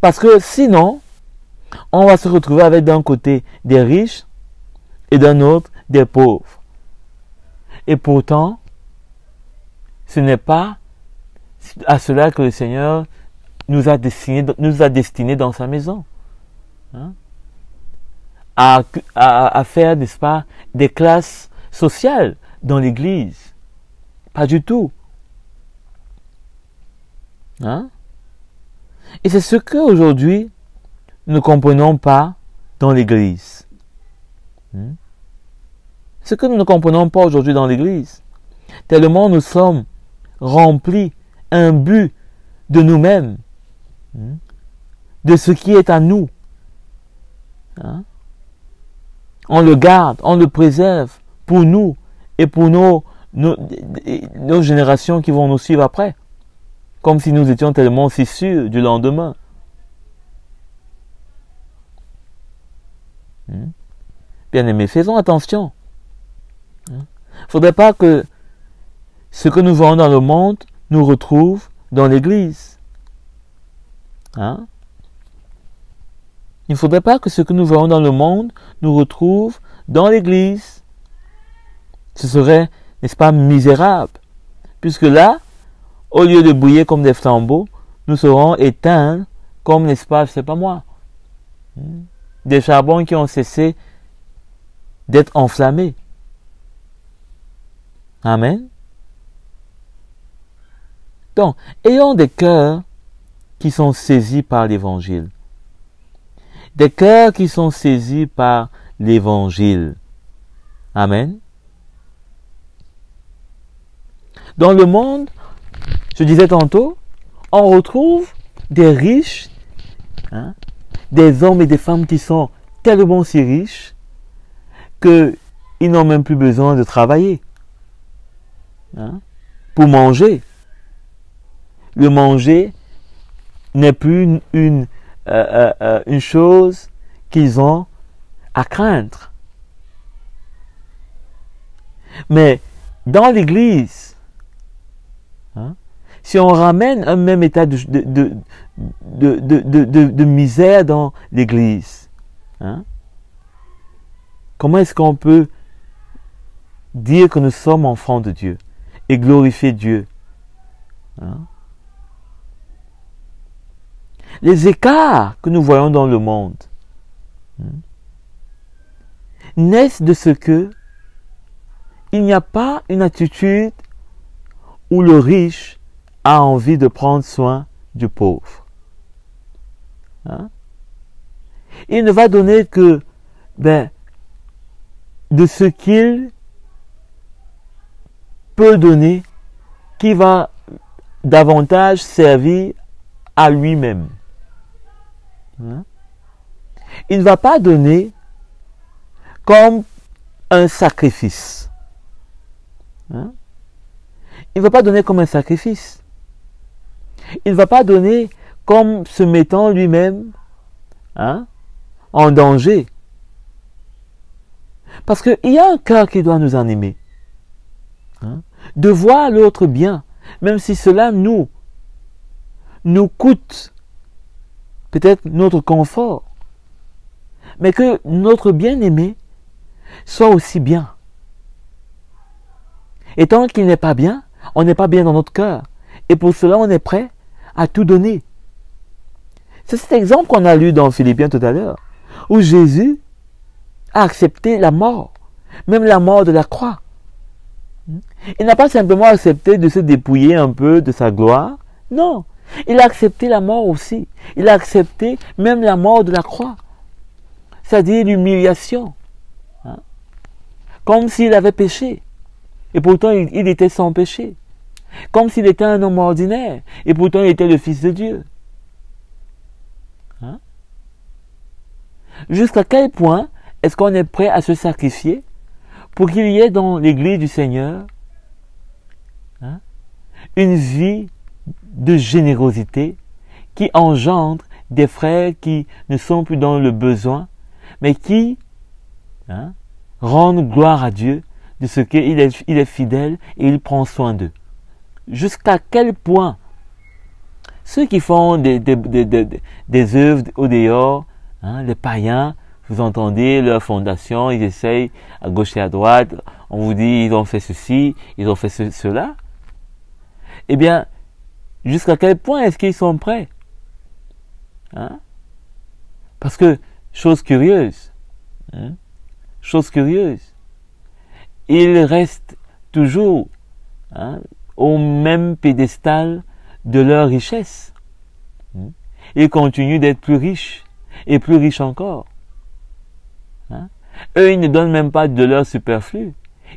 Parce que sinon, on va se retrouver avec d'un côté des riches et d'un autre des pauvres. Et pourtant, ce n'est pas à cela que le Seigneur nous a destinés dans sa maison. Hein? À faire, n'est-ce pas, des classes sociales dans l'Église. Pas du tout. Hein? Et c'est ce qu'aujourd'hui, nous ne comprenons pas dans l'Église. Ce que nous ne comprenons pas aujourd'hui dans l'Église. Tellement nous sommes remplis, imbus de nous-mêmes, de ce qui est à nous. Hein? On le garde, on le préserve pour nous et pour nos générations qui vont nous suivre après. Comme si nous étions tellement si sûrs du lendemain. Bien-aimés, faisons attention. Il ne faudrait pas que ce que nous voyons dans le monde nous retrouve dans l'Église. Hein? Il ne faudrait pas que ce que nous voyons dans le monde nous retrouve dans l'Église. Ce serait, n'est-ce pas, misérable. Puisque là, au lieu de briller comme des flambeaux, nous serons éteints comme, n'est-ce pas, je ne sais pas moi, des charbons qui ont cessé d'être enflammés. Amen. Donc, ayons des cœurs qui sont saisis par l'Évangile. Des cœurs qui sont saisis par l'Évangile. Amen. Dans le monde, je disais tantôt, on retrouve des riches, des hommes et des femmes qui sont tellement si riches qu'ils n'ont même plus besoin de travailler pour manger. Le manger n'est plus une chose qu'ils ont à craindre. Mais dans l'Église, si on ramène un même état de misère dans l'Église, comment est-ce qu'on peut dire que nous sommes enfants de Dieu et glorifier Dieu? Les écarts que nous voyons dans le monde naissent de ce que il n'y a pas une attitude où le riche a envie de prendre soin du pauvre. Il ne va donner que de ce qu'il peut donner qui va davantage servir à lui-même. Il ne va pas donner comme un sacrifice. Il ne va pas donner comme un sacrifice. Il ne va pas donner comme se mettant lui-même en danger. Parce qu'il y a un cœur qui doit nous animer. De voir l'autre bien, même si cela nous coûte peut-être notre confort, mais que notre bien-aimé soit aussi bien. Et tant qu'il n'est pas bien, on n'est pas bien dans notre cœur. Et pour cela, on est prêt à tout donner. C'est cet exemple qu'on a lu dans Philippiens tout à l'heure, où Jésus a accepté la mort, même la mort de la croix. Il n'a pas simplement accepté de se dépouiller un peu de sa gloire, non. Il a accepté la mort aussi. Il a accepté même la mort de la croix, c'est-à-dire l'humiliation, comme s'il avait péché. Et pourtant, il était sans péché. Comme s'il était un homme ordinaire. Et pourtant, il était le Fils de Dieu. Jusqu'à quel point est-ce qu'on est prêt à se sacrifier pour qu'il y ait dans l'Église du Seigneur une vie de générosité qui engendre des frères qui ne sont plus dans le besoin, mais qui rendent gloire à Dieu de ce qu'il est fidèle et il prend soin d'eux. Jusqu'à quel point ceux qui font des œuvres au dehors, les païens, vous entendez leur fondation, ils essayent à gauche et à droite, on vous dit ils ont fait ceci, ils ont fait cela. Eh bien, jusqu'à quel point est-ce qu'ils sont prêts? Parce que, chose curieuse, ils restent toujours au même pédestal de leur richesse. Ils continuent d'être plus riches et plus riches encore. Eux, ils ne donnent même pas de leur superflu.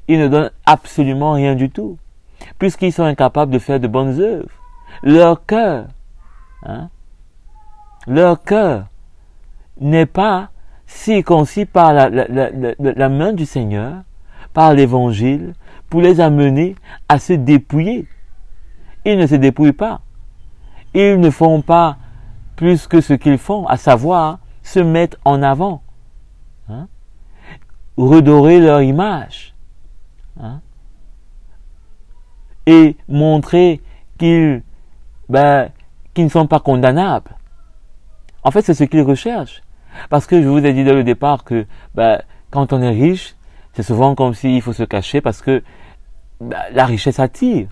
Ils ne donnent absolument rien du tout, puisqu'ils sont incapables de faire de bonnes œuvres. Leur cœur n'est pas circoncis par la main du Seigneur, par l'Évangile, pour les amener à se dépouiller. Ils ne se dépouillent pas. Ils ne font pas plus que ce qu'ils font, à savoir se mettre en avant, redorer leur image, et montrer qu'ils ne sont pas condamnables. En fait, c'est ce qu'ils recherchent. Parce que je vous ai dit dès le départ que quand on est riche, c'est souvent comme s'il faut se cacher parce que la richesse attire.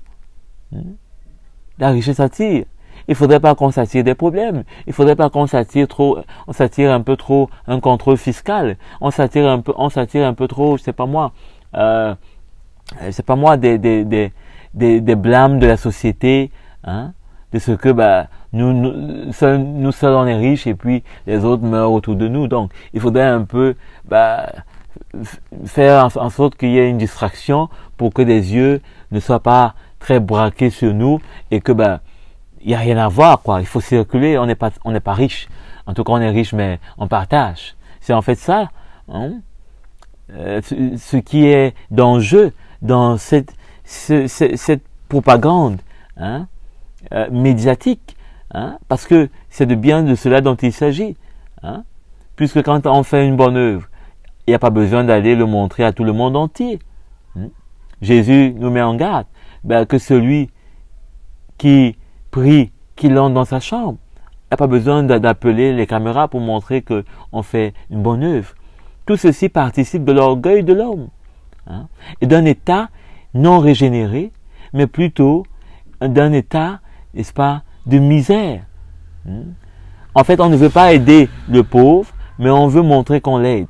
La richesse attire. Il ne faudrait pas qu'on s'attire des problèmes. Il ne faudrait pas qu'on s'attire un peu trop un contrôle fiscal. On s'attire un peu trop, je sais pas moi, des blâmes de la société, de ce que nous seuls on est riches et puis les autres meurent autour de nous. Donc il faudrait un peu faire en sorte qu'il y ait une distraction pour que les yeux ne soient pas très braqués sur nous et que il y a rien à voir, quoi. Il faut circuler, on n'est pas riche. En tout cas, on est riche, mais on partage. C'est en fait ça, ce qui est d'enjeu dans cette propagande médiatique, parce que c'est de bien de cela dont il s'agit. Puisque quand on fait une bonne œuvre, il n'y a pas besoin d'aller le montrer à tout le monde entier. Jésus nous met en garde que celui qui prie, qui entre dans sa chambre, il n'y a pas besoin d'appeler les caméras pour montrer qu'on fait une bonne œuvre. Tout ceci participe de l'orgueil de l'homme, et d'un état non régénéré, mais plutôt d'un état, n'est-ce pas, de misère. En fait, on ne veut pas aider le pauvre, mais on veut montrer qu'on l'aide,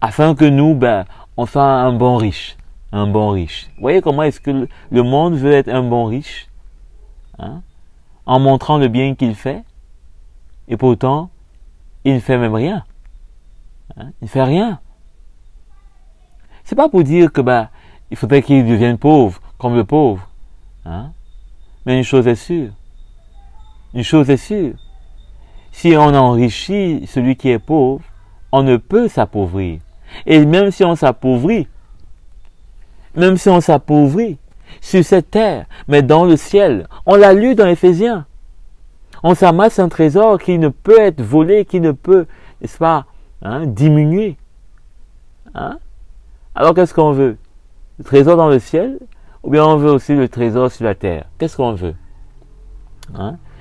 afin que nous, on soit un bon riche. Un bon riche. Vous voyez comment est-ce que le monde veut être un bon riche, en montrant le bien qu'il fait, et pourtant, il ne fait même rien. Il ne fait rien. C'est pas pour dire que il faudrait qu'il devienne pauvre, comme le pauvre. Mais une chose est sûre. Une chose est sûre. Si on enrichit celui qui est pauvre, on ne peut s'appauvrir. Et même si on s'appauvrit, sur cette terre, mais dans le ciel, on l'a lu dans Éphésiens, on s'amasse un trésor qui ne peut être volé, qui ne peut, n'est-ce pas, diminuer. Alors qu'est-ce qu'on veut? Le trésor dans le ciel, ou bien on veut aussi le trésor sur la terre? Qu'est-ce qu'on veut?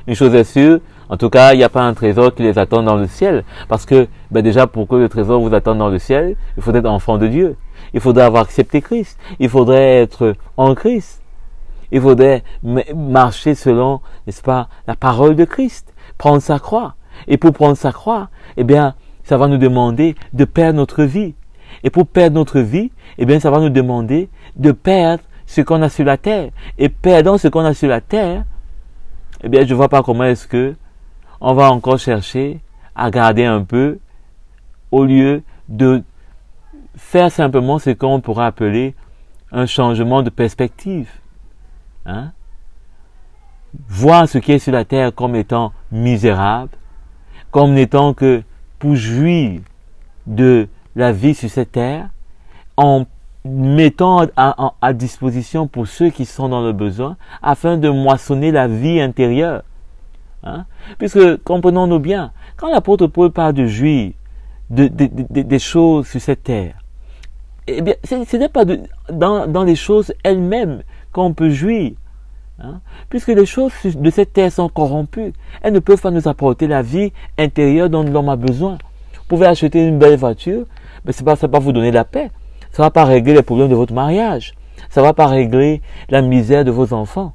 Une chose est sûre, En tout cas, il n'y a pas un trésor qui les attend dans le ciel. Parce que, déjà, pour que le trésor vous attende dans le ciel, il faut être enfant de Dieu. Il faudrait avoir accepté Christ. Il faudrait être en Christ. Il faudrait marcher selon, n'est-ce pas, la parole de Christ. Prendre sa croix. Et pour prendre sa croix, ça va nous demander de perdre notre vie. Et pour perdre notre vie, ça va nous demander de perdre ce qu'on a sur la terre. Et perdant ce qu'on a sur la terre, je ne vois pas comment est-ce que on va encore chercher à garder un peu au lieu de faire simplement ce qu'on pourrait appeler un changement de perspective. Voir ce qui est sur la terre comme étant misérable, comme n'étant que pour jouir de la vie sur cette terre, en mettant à disposition pour ceux qui sont dans le besoin, afin de moissonner la vie intérieure. Puisque, comprenons-nous bien, quand l'apôtre Paul parle de jouir des choses sur cette terre, ce n'est pas dans les choses elles-mêmes qu'on peut jouir. Puisque les choses de cette terre sont corrompues, elles ne peuvent pas nous apporter la vie intérieure dont l'homme a besoin. Vous pouvez acheter une belle voiture, mais ça ne va pas vous donner la paix. Ça ne va pas régler les problèmes de votre mariage. Ça ne va pas régler la misère de vos enfants.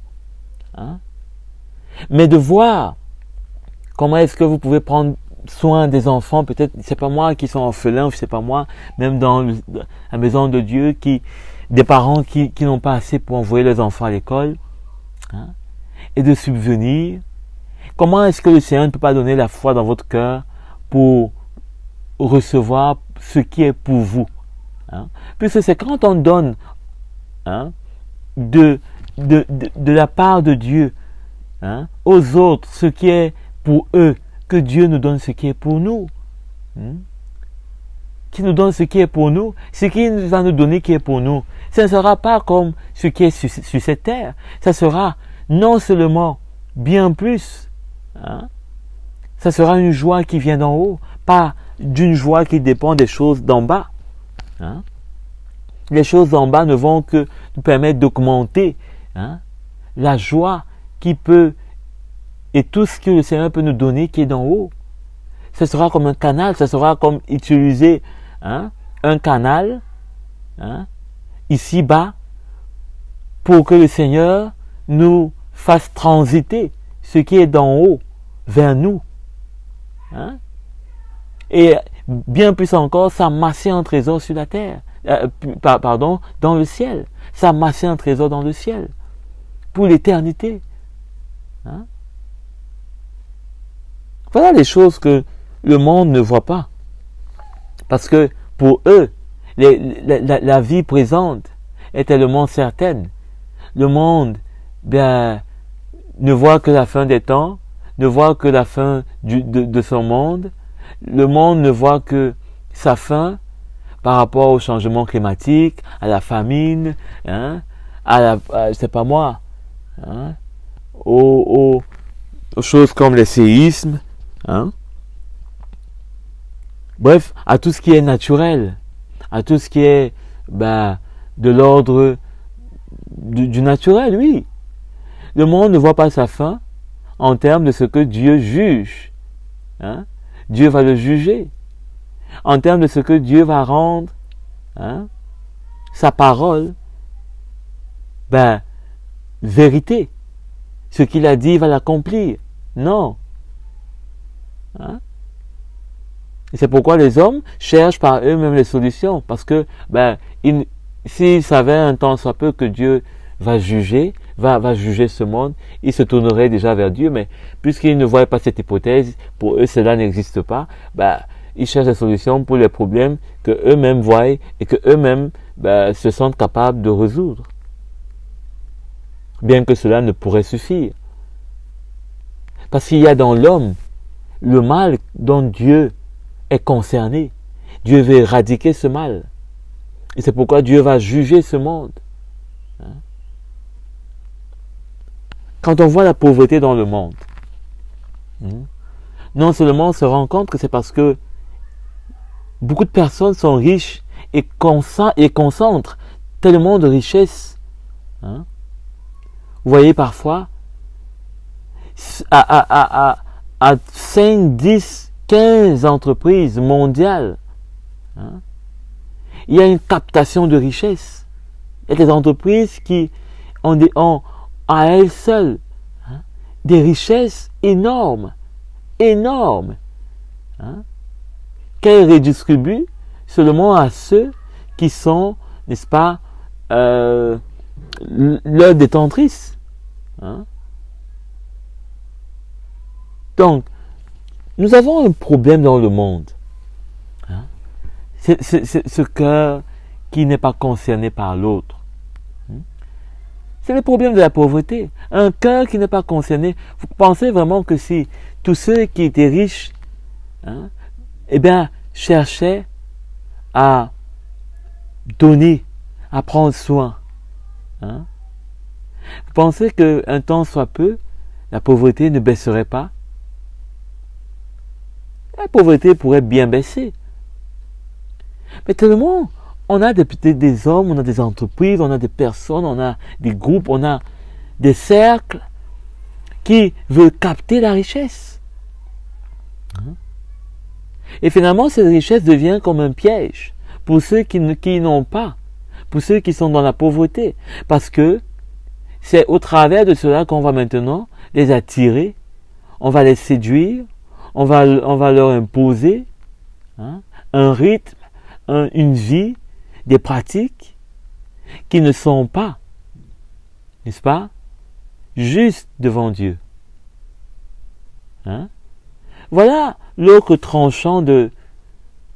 Mais de voir comment est-ce que vous pouvez prendre soin des enfants, peut-être, c'est pas moi qui sont orphelins, c'est pas moi, même dans la maison de Dieu, des parents qui n'ont pas assez pour envoyer leurs enfants à l'école, et de subvenir. Comment est-ce que le Seigneur ne peut pas donner la foi dans votre cœur pour recevoir ce qui est pour vous? Puisque c'est quand on donne de la part de Dieu aux autres ce qui est pour eux, que Dieu nous donne ce qui est pour nous. Qui nous donne ce qui est pour nous, ce qui va nous donner qui est pour nous. Ce ne sera pas comme ce qui est sur cette terre. Ça sera non seulement bien plus. Ça sera une joie qui vient d'en haut, pas d'une joie qui dépend des choses d'en bas. Les choses d'en bas ne vont que nous permettre d'augmenter la joie qui peut, et tout ce que le Seigneur peut nous donner qui est d'en haut. Ce sera comme un canal, ce sera comme utiliser un canal ici-bas pour que le Seigneur nous fasse transiter ce qui est d'en haut vers nous. Et bien plus encore, s'amasser un trésor sur la terre, dans le ciel. S'amasser un trésor dans le ciel pour l'éternité. Voilà les choses que le monde ne voit pas. Parce que pour eux, la vie présente est tellement certaine. Le monde ne voit que la fin des temps, ne voit que la fin de son monde. Le monde ne voit que sa fin par rapport au changement climatique, à la famine, je sais pas moi, aux choses comme les séismes, bref, à tout ce qui est naturel, à tout ce qui est de l'ordre du naturel, oui. Le monde ne voit pas sa fin en termes de ce que Dieu juge. Dieu va le juger. En termes de ce que Dieu va rendre, sa parole, vérité. Ce qu'il a dit, il va l'accomplir. Non. Et c'est pourquoi les hommes cherchent par eux-mêmes les solutions. Parce que, s'ils savaient un temps soit peu que Dieu va juger ce monde, ils se tourneraient déjà vers Dieu. Mais puisqu'ils ne voient pas cette hypothèse, pour eux cela n'existe pas, ils cherchent des solutions pour les problèmes que eux-mêmes voient et que eux-mêmes se sentent capables de résoudre. Bien que cela ne pourrait suffire. Parce qu'il y a dans l'homme le mal dont Dieu est concerné. Dieu veut éradiquer ce mal. Et c'est pourquoi Dieu va juger ce monde. Quand on voit la pauvreté dans le monde, non seulement on se rend compte que c'est parce que beaucoup de personnes sont riches et concentrent tellement de richesses. Vous voyez parfois, à 5, 10, 15 entreprises mondiales. Hein? Il y a une captation de richesses. Il y a des entreprises qui ont à elles seules, hein, des richesses énormes, énormes, hein, qu'elles redistribuent seulement à ceux qui sont, n'est-ce pas, leurs détentrices. Hein. Donc, nous avons un problème dans le monde. Hein. C'est ce cœur qui n'est pas concerné par l'autre. C'est le problème de la pauvreté. Un cœur qui n'est pas concerné. Vous pensez vraiment que si tous ceux qui étaient riches, hein, eh bien, cherchaient à donner, à prendre soin, hein, vous pensez qu'un temps soit peu, la pauvreté ne baisserait pas? La pauvreté pourrait bien baisser. Mais tellement, on a des hommes, on a des entreprises, on a des personnes, on a des groupes, on a des cercles qui veulent capter la richesse. Et finalement, cette richesse devient comme un piège pour ceux qui n'ont pas, pour ceux qui sont dans la pauvreté. Parce que c'est au travers de cela qu'on va maintenant les attirer, on va les séduire, on va leur imposer, hein, un rythme, une vie, des pratiques qui ne sont pas, n'est-ce pas, justes devant Dieu. Hein? Voilà l'autre tranchant de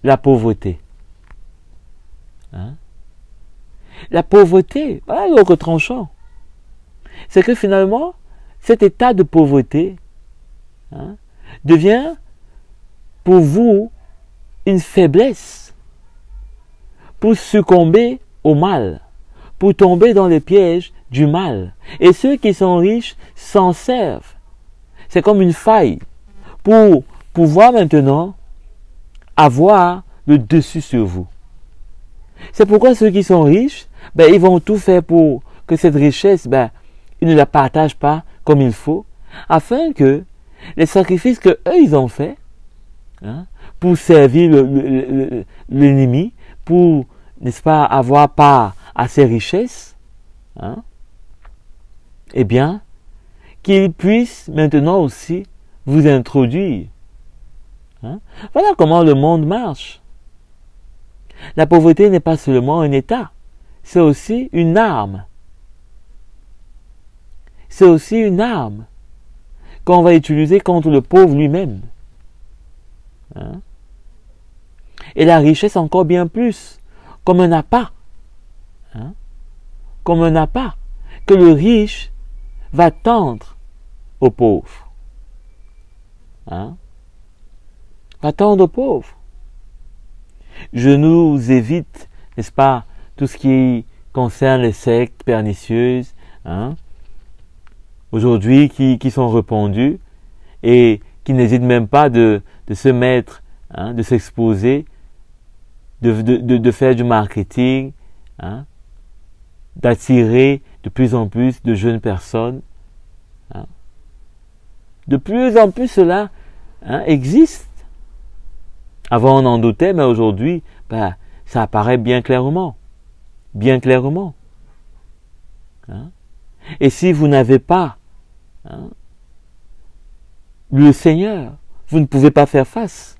la pauvreté. Hein? La pauvreté, voilà l'autre tranchant. C'est que finalement, cet état de pauvreté, hein, devient pour vous une faiblesse pour succomber au mal, pour tomber dans les pièges du mal. Et ceux qui sont riches s'en servent. C'est comme une faille pour pouvoir maintenant avoir le dessus sur vous. C'est pourquoi ceux qui sont riches, ils vont tout faire pour que cette richesse, ils ne la partagent pas comme il faut, afin que les sacrifices que eux ils ont faits, hein, pour servir l'ennemi, pour, n'est-ce pas, avoir part à ces richesses, hein, eh bien, qu'ils puissent maintenant aussi vous introduire. Hein. Voilà comment le monde marche. La pauvreté n'est pas seulement un état, c'est aussi une arme. C'est aussi une arme qu'on va utiliser contre le pauvre lui-même. Hein? Et la richesse encore bien plus, comme un appât. Hein? Comme un appât que le riche va tendre aux pauvres. Hein? Va tendre aux pauvres. Je nous évite, n'est-ce pas, tout ce qui concerne les sectes pernicieuses, hein, aujourd'hui qui sont répandues et qui n'hésitent même pas de se mettre, hein, de s'exposer, de faire du marketing, hein, d'attirer de plus en plus de jeunes personnes. Hein. De plus en plus cela, hein, existe. Avant on en doutait, mais aujourd'hui, ça apparaît bien clairement. Bien clairement. Hein? Et si vous n'avez pas, hein, le Seigneur, vous ne pouvez pas faire face.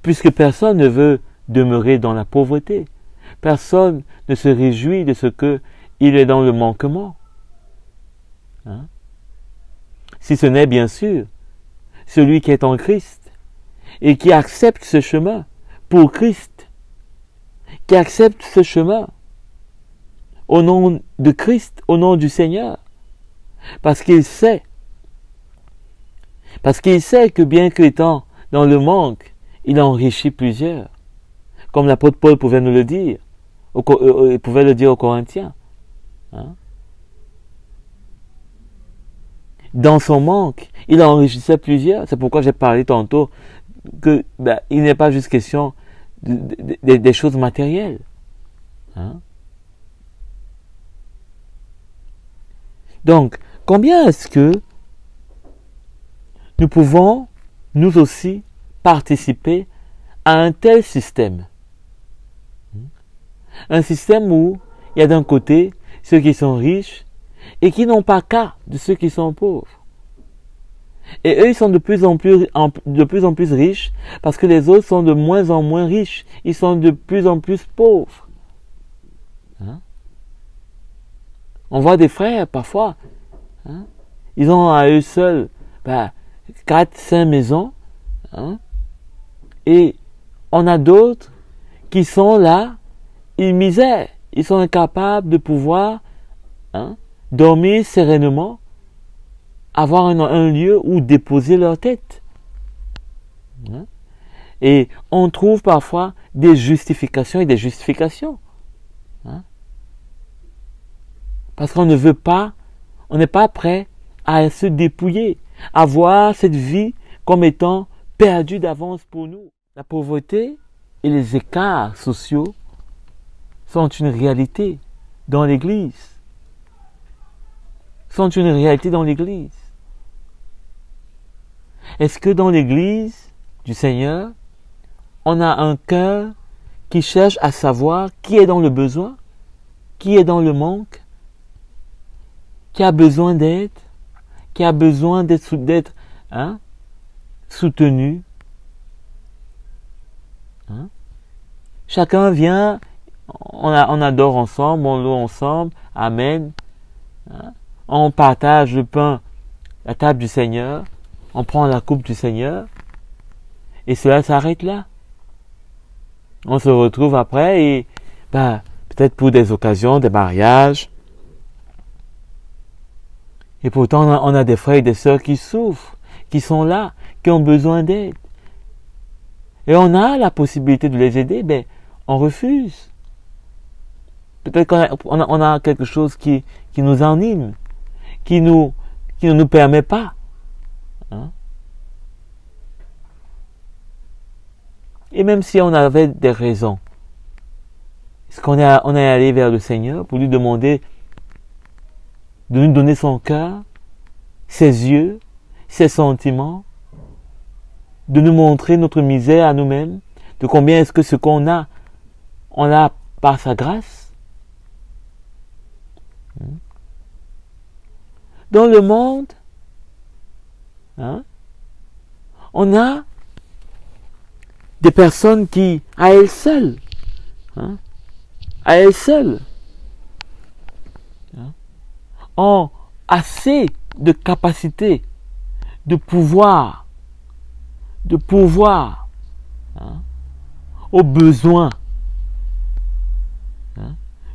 Puisque personne ne veut demeurer dans la pauvreté. Personne ne se réjouit de ce que il est dans le manquement. Hein? Si ce n'est bien sûr celui qui est en Christ et qui accepte ce chemin pour Christ, qui accepte ce chemin au nom de Christ, au nom du Seigneur, parce qu'il sait que bien qu'étant dans le manque, il enrichit plusieurs, comme l'apôtre Paul pouvait nous le dire, il pouvait le dire aux Corinthiens. Hein? Dans son manque, il enrichissait plusieurs. C'est pourquoi j'ai parlé tantôt que il n'est pas juste question des choses matérielles. Hein? Donc, combien est-ce que nous pouvons, nous aussi, participer à un tel système. Un système où il y a d'un côté ceux qui sont riches et qui n'ont pas qu'à de ceux qui sont pauvres. Et eux, ils sont de plus en plus riches parce que les autres sont de moins en moins riches. Ils sont de plus en plus pauvres. On voit des frères, parfois, ils ont à eux seuls 4, 5 maisons. Et on a d'autres qui sont là, une misère. Ils sont incapables de pouvoir dormir sereinement, avoir un lieu où déposer leur tête. Et on trouve parfois des justifications et des justifications. Parce qu'on ne veut pas, on n'est pas prêt à se dépouiller, à voir cette vie comme étant perdue d'avance pour nous. La pauvreté et les écarts sociaux sont une réalité dans l'Église. Sont une réalité dans l'Église. Est-ce que dans l'Église du Seigneur, on a un cœur qui cherche à savoir qui est dans le besoin, qui est dans le manque, qui a besoin d'aide, qui a besoin d'être soutenu. Chacun vient, on adore ensemble, on loue ensemble, amen. On partage le pain, la table du Seigneur, on prend la coupe du Seigneur, et cela s'arrête là. On se retrouve après et peut-être pour des occasions, des mariages. Et pourtant, on a des frères et des sœurs qui souffrent, qui sont là, qui ont besoin d'aide. Et on a la possibilité de les aider, on refuse. Peut-être qu'on a quelque chose qui nous anime, qui ne nous permet pas. Et même si on avait des raisons, est-ce qu'on est allé vers le Seigneur pour lui demander de nous donner son cœur, ses yeux, ses sentiments, de nous montrer notre misère à nous-mêmes, de combien est-ce que ce qu'on a, on l'a par sa grâce. Dans le monde, on a des personnes qui, à elles seules, ont assez de capacité, de pouvoir, aux besoins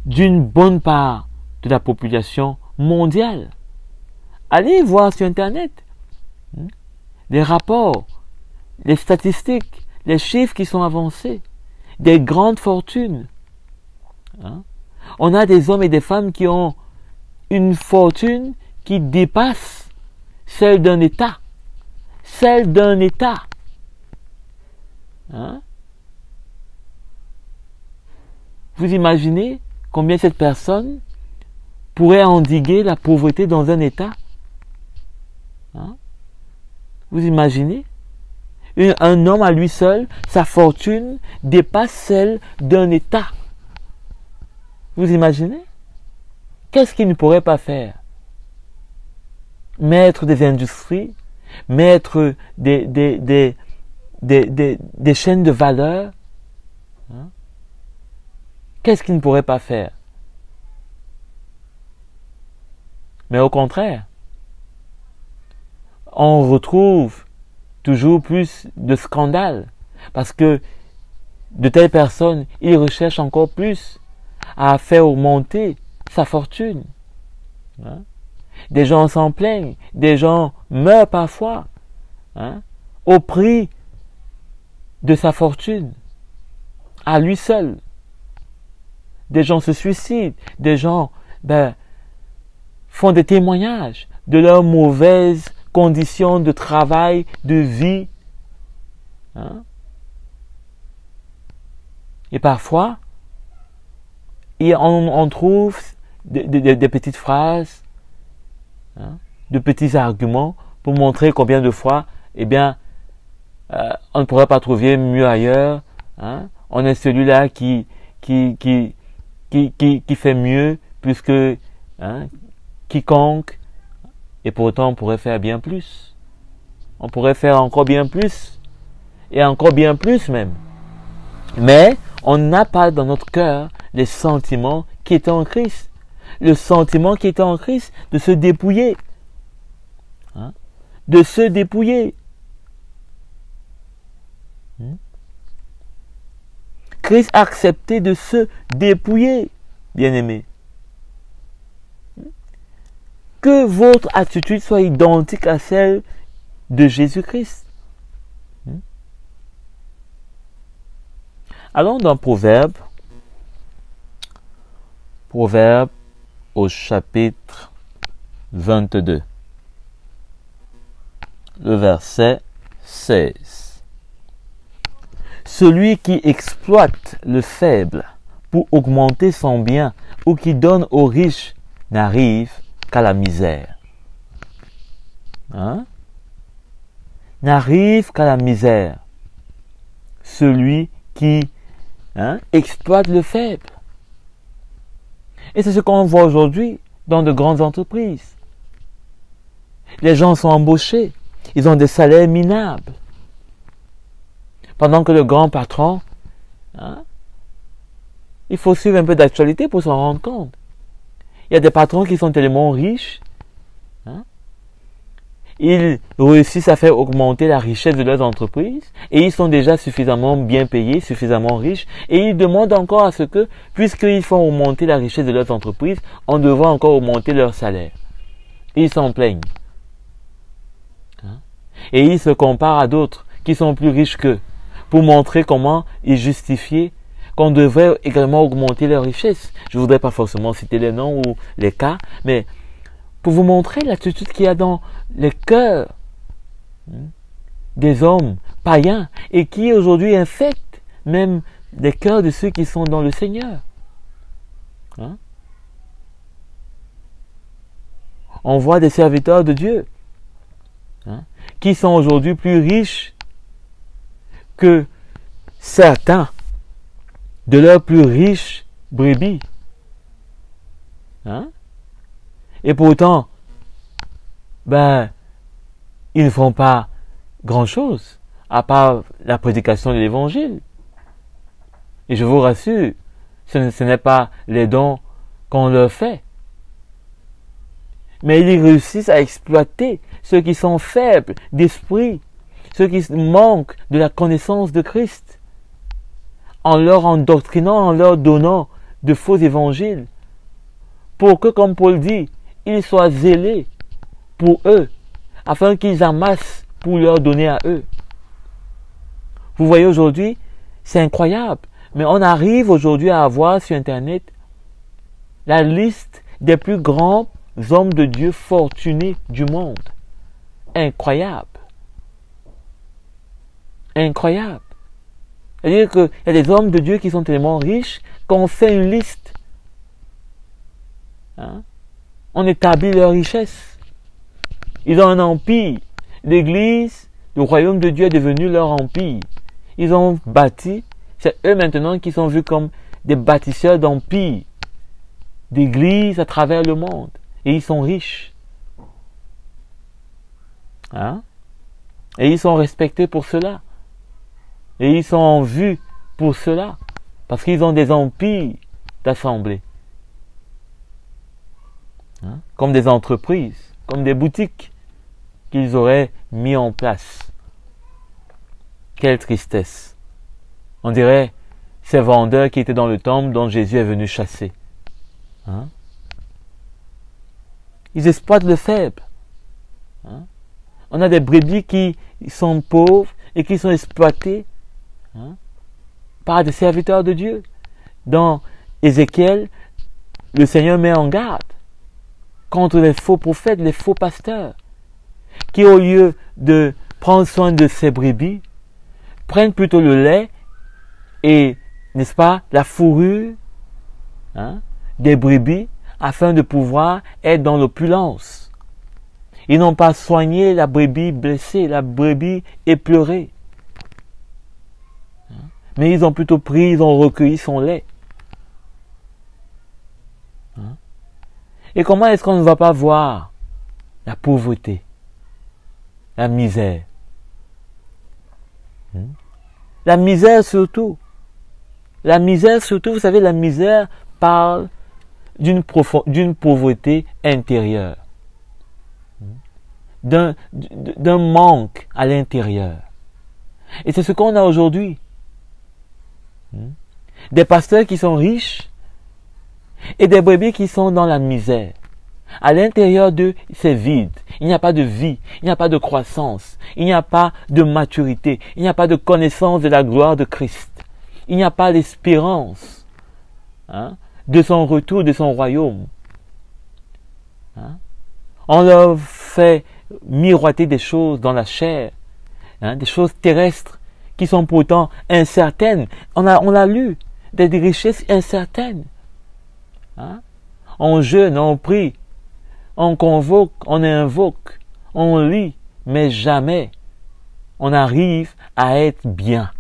d'une bonne part de la population mondiale. Allez voir sur Internet les rapports, les statistiques, les chiffres qui sont avancés, des grandes fortunes. On a des hommes et des femmes qui ont une fortune qui dépasse celle d'un État. Celle d'un État. Vous imaginez combien cette personne pourrait endiguer la pauvreté dans un État? Vous imaginez? Un homme à lui seul, sa fortune dépasse celle d'un État. Vous imaginez? Qu'est-ce qu'il ne pourrait pas faire? Maître des industries, maître des chaînes de valeur. Qu'est-ce qu'il ne pourrait pas faire? Mais au contraire, on retrouve toujours plus de scandales parce que de telles personnes, ils recherchent encore plus à faire augmenter sa fortune. Des gens s'en plaignent, des gens meurent parfois au prix de sa fortune, à lui seul. Des gens se suicident, des gens font des témoignages de leurs mauvaises conditions de travail, de vie. Et parfois, on trouve des petites phrases, de petits arguments pour montrer combien de fois, eh bien, on ne pourrait pas trouver mieux ailleurs. Hein? On est celui-là qui fait mieux plus que quiconque. Et pourtant, on pourrait faire bien plus. On pourrait faire encore bien plus. Et encore bien plus même. Mais on n'a pas dans notre cœur les sentiments qui étaient en Christ. Le sentiment qui était en Christ de se dépouiller. Hein? De se dépouiller. Christ a accepté de se dépouiller, bien-aimé. Que votre attitude soit identique à celle de Jésus-Christ. Allons dans Proverbe au chapitre 22, le verset 16. Celui qui exploite le faible pour augmenter son bien ou qui donne aux riches n'arrive qu'à la misère. Hein? N'arrive qu'à la misère. Celui qui exploite le faible. Et c'est ce qu'on voit aujourd'hui dans de grandes entreprises. Les gens sont embauchés. Ils ont des salaires minables. Pendant que le grand patron, il faut suivre un peu d'actualité pour s'en rendre compte. Il y a des patrons qui sont tellement riches, ils réussissent à faire augmenter la richesse de leurs entreprises et ils sont déjà suffisamment bien payés, suffisamment riches et ils demandent encore à ce que, puisqu'ils font augmenter la richesse de leurs entreprises, on devrait encore augmenter leur salaire. Et ils s'en plaignent. Et ils se comparent à d'autres qui sont plus riches qu'eux pour montrer comment ils justifient qu'on devrait également augmenter leur richesse. Je ne voudrais pas forcément citer les noms ou les cas, mais pour vous montrer l'attitude qu'il y a dans les cœurs des hommes païens et qui aujourd'hui infectent même les cœurs de ceux qui sont dans le Seigneur. On voit des serviteurs de Dieu qui sont aujourd'hui plus riches que certains de leurs plus riches brebis. Et pourtant, ils ne font pas grand-chose, à part la prédication de l'Évangile. Et je vous rassure, ce n'est pas les dons qu'on leur fait. Mais ils réussissent à exploiter ceux qui sont faibles d'esprit, ceux qui manquent de la connaissance de Christ, en leur endoctrinant, en leur donnant de faux évangiles, pour que, comme Paul dit, ils soient zélés pour eux, afin qu'ils amassent pour leur donner à eux. Vous voyez aujourd'hui, c'est incroyable, mais on arrive aujourd'hui à avoir sur Internet la liste des plus grands hommes de Dieu fortunés du monde. Incroyable. Incroyable. C'est-à-dire qu'il y a des hommes de Dieu qui sont tellement riches qu'on fait une liste. On établit leur richesse. Ils ont un empire. L'Église, le royaume de Dieu est devenu leur empire. Ils ont bâti. C'est eux maintenant qui sont vus comme des bâtisseurs d'empire, d'églises à travers le monde. Et ils sont riches. Et ils sont respectés pour cela. Et ils sont en vue pour cela. Parce qu'ils ont des empires d'assemblée. Comme des entreprises, comme des boutiques qu'ils auraient mis en place. Quelle tristesse. On dirait ces vendeurs qui étaient dans le temple dont Jésus est venu chasser. Ils exploitent le faible. On a des brebis qui sont pauvres et qui sont exploités par des serviteurs de Dieu. Dans Ézéchiel, le Seigneur met en garde contre les faux prophètes, les faux pasteurs, qui au lieu de prendre soin de ces brebis, prennent plutôt le lait et, n'est-ce pas, la fourrure des brebis afin de pouvoir être dans l'opulence. Ils n'ont pas soigné la brebis blessée, la brebis éplorée. Mais ils ont plutôt pris, ils ont recueilli son lait. Et comment est-ce qu'on ne va pas voir la pauvreté, la misère? La misère surtout. La misère surtout, vous savez, la misère parle d'une pauvreté intérieure. D'un manque à l'intérieur. Et c'est ce qu'on a aujourd'hui. Des pasteurs qui sont riches et des brebis qui sont dans la misère. À l'intérieur d'eux, c'est vide. Il n'y a pas de vie, il n'y a pas de croissance, il n'y a pas de maturité, il n'y a pas de connaissance de la gloire de Christ. Il n'y a pas l'espérance de son retour, de son royaume. On leur fait miroiter des choses dans la chair, des choses terrestres qui sont pourtant incertaines. On l'a lu, des richesses incertaines. On jeûne, on prie, on convoque, on invoque, on lit, mais jamais on arrive à être bien.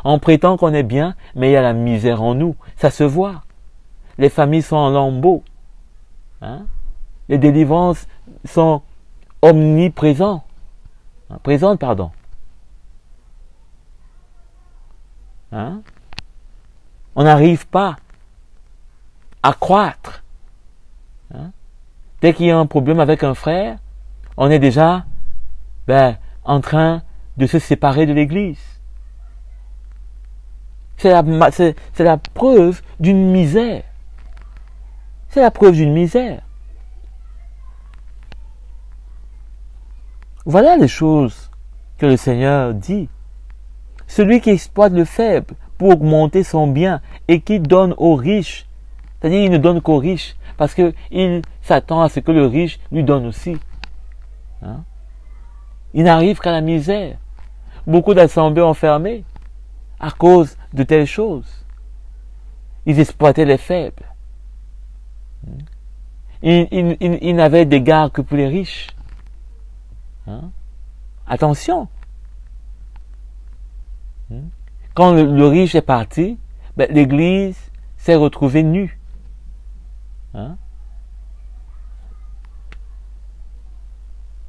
On prétend qu'on est bien, mais il y a la misère en nous. Ça se voit. Les familles sont en lambeaux. Les délivrances sont omniprésentes. Présentes, pardon. On n'arrive pas à croître. Dès qu'il y a un problème avec un frère, on est déjà en train de se séparer de l'Église. C'est la preuve d'une misère. C'est la preuve d'une misère. Voilà les choses que le Seigneur dit. Celui qui exploite le faible pour augmenter son bien et qui donne aux riches, c'est-à-dire il ne donne qu'aux riches parce qu'il s'attend à ce que le riche lui donne aussi. Il n'arrive qu'à la misère. Beaucoup d'assemblées ont fermé à cause de telles choses. Ils exploitaient les faibles. Ils n'avaient d'égard que pour les riches. Attention. Quand le riche est parti, l'Église s'est retrouvée nue.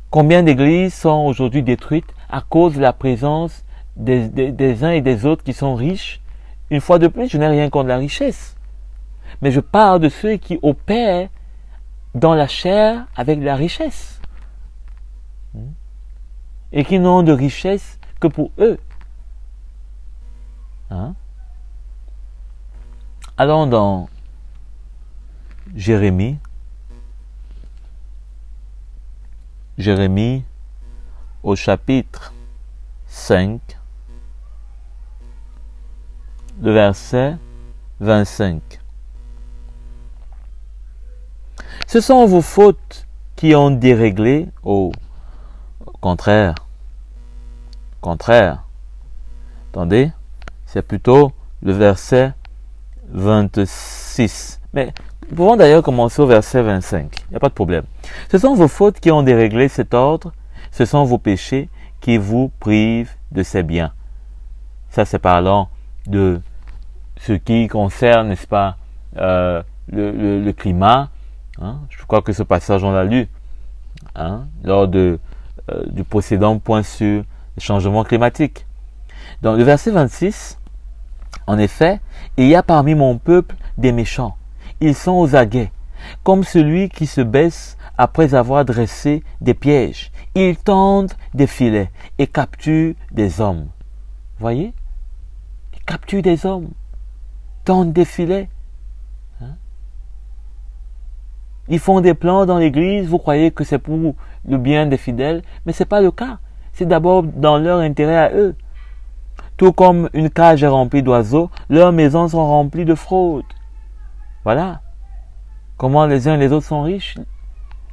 Combien d'églises sont aujourd'hui détruites à cause de la présence des uns et des autres qui sont riches? Une fois de plus, je n'ai rien contre la richesse. Mais je parle de ceux qui opèrent dans la chair avec la richesse. Et qui n'ont de richesse que pour eux. Allons dans Jérémie. Jérémie au chapitre 5, le verset 25. Ce sont vos fautes qui ont déréglé, au contraire. Attendez, c'est plutôt le verset 26. Mais nous pouvons d'ailleurs commencer au verset 25. Il n'y a pas de problème. Ce sont vos fautes qui ont déréglé cet ordre. Ce sont vos péchés qui vous privent de ces biens. Ça, c'est parlant de ce qui concerne, n'est-ce pas, le climat. Je crois que ce passage, on l'a lu lors du précédent point sur le changement climatique. Dans le verset 26, en effet, il y a parmi mon peuple des méchants. Ils sont aux aguets, comme celui qui se baisse après avoir dressé des pièges. Ils tendent des filets et capturent des hommes. Voyez? Ils capturent des hommes, tendent des filets. Ils font des plans dans l'église, vous croyez que c'est pour le bien des fidèles, mais ce n'est pas le cas. C'est d'abord dans leur intérêt à eux. Tout comme une cage est remplie d'oiseaux, leurs maisons sont remplies de fraudes. Voilà comment les uns et les autres sont riches,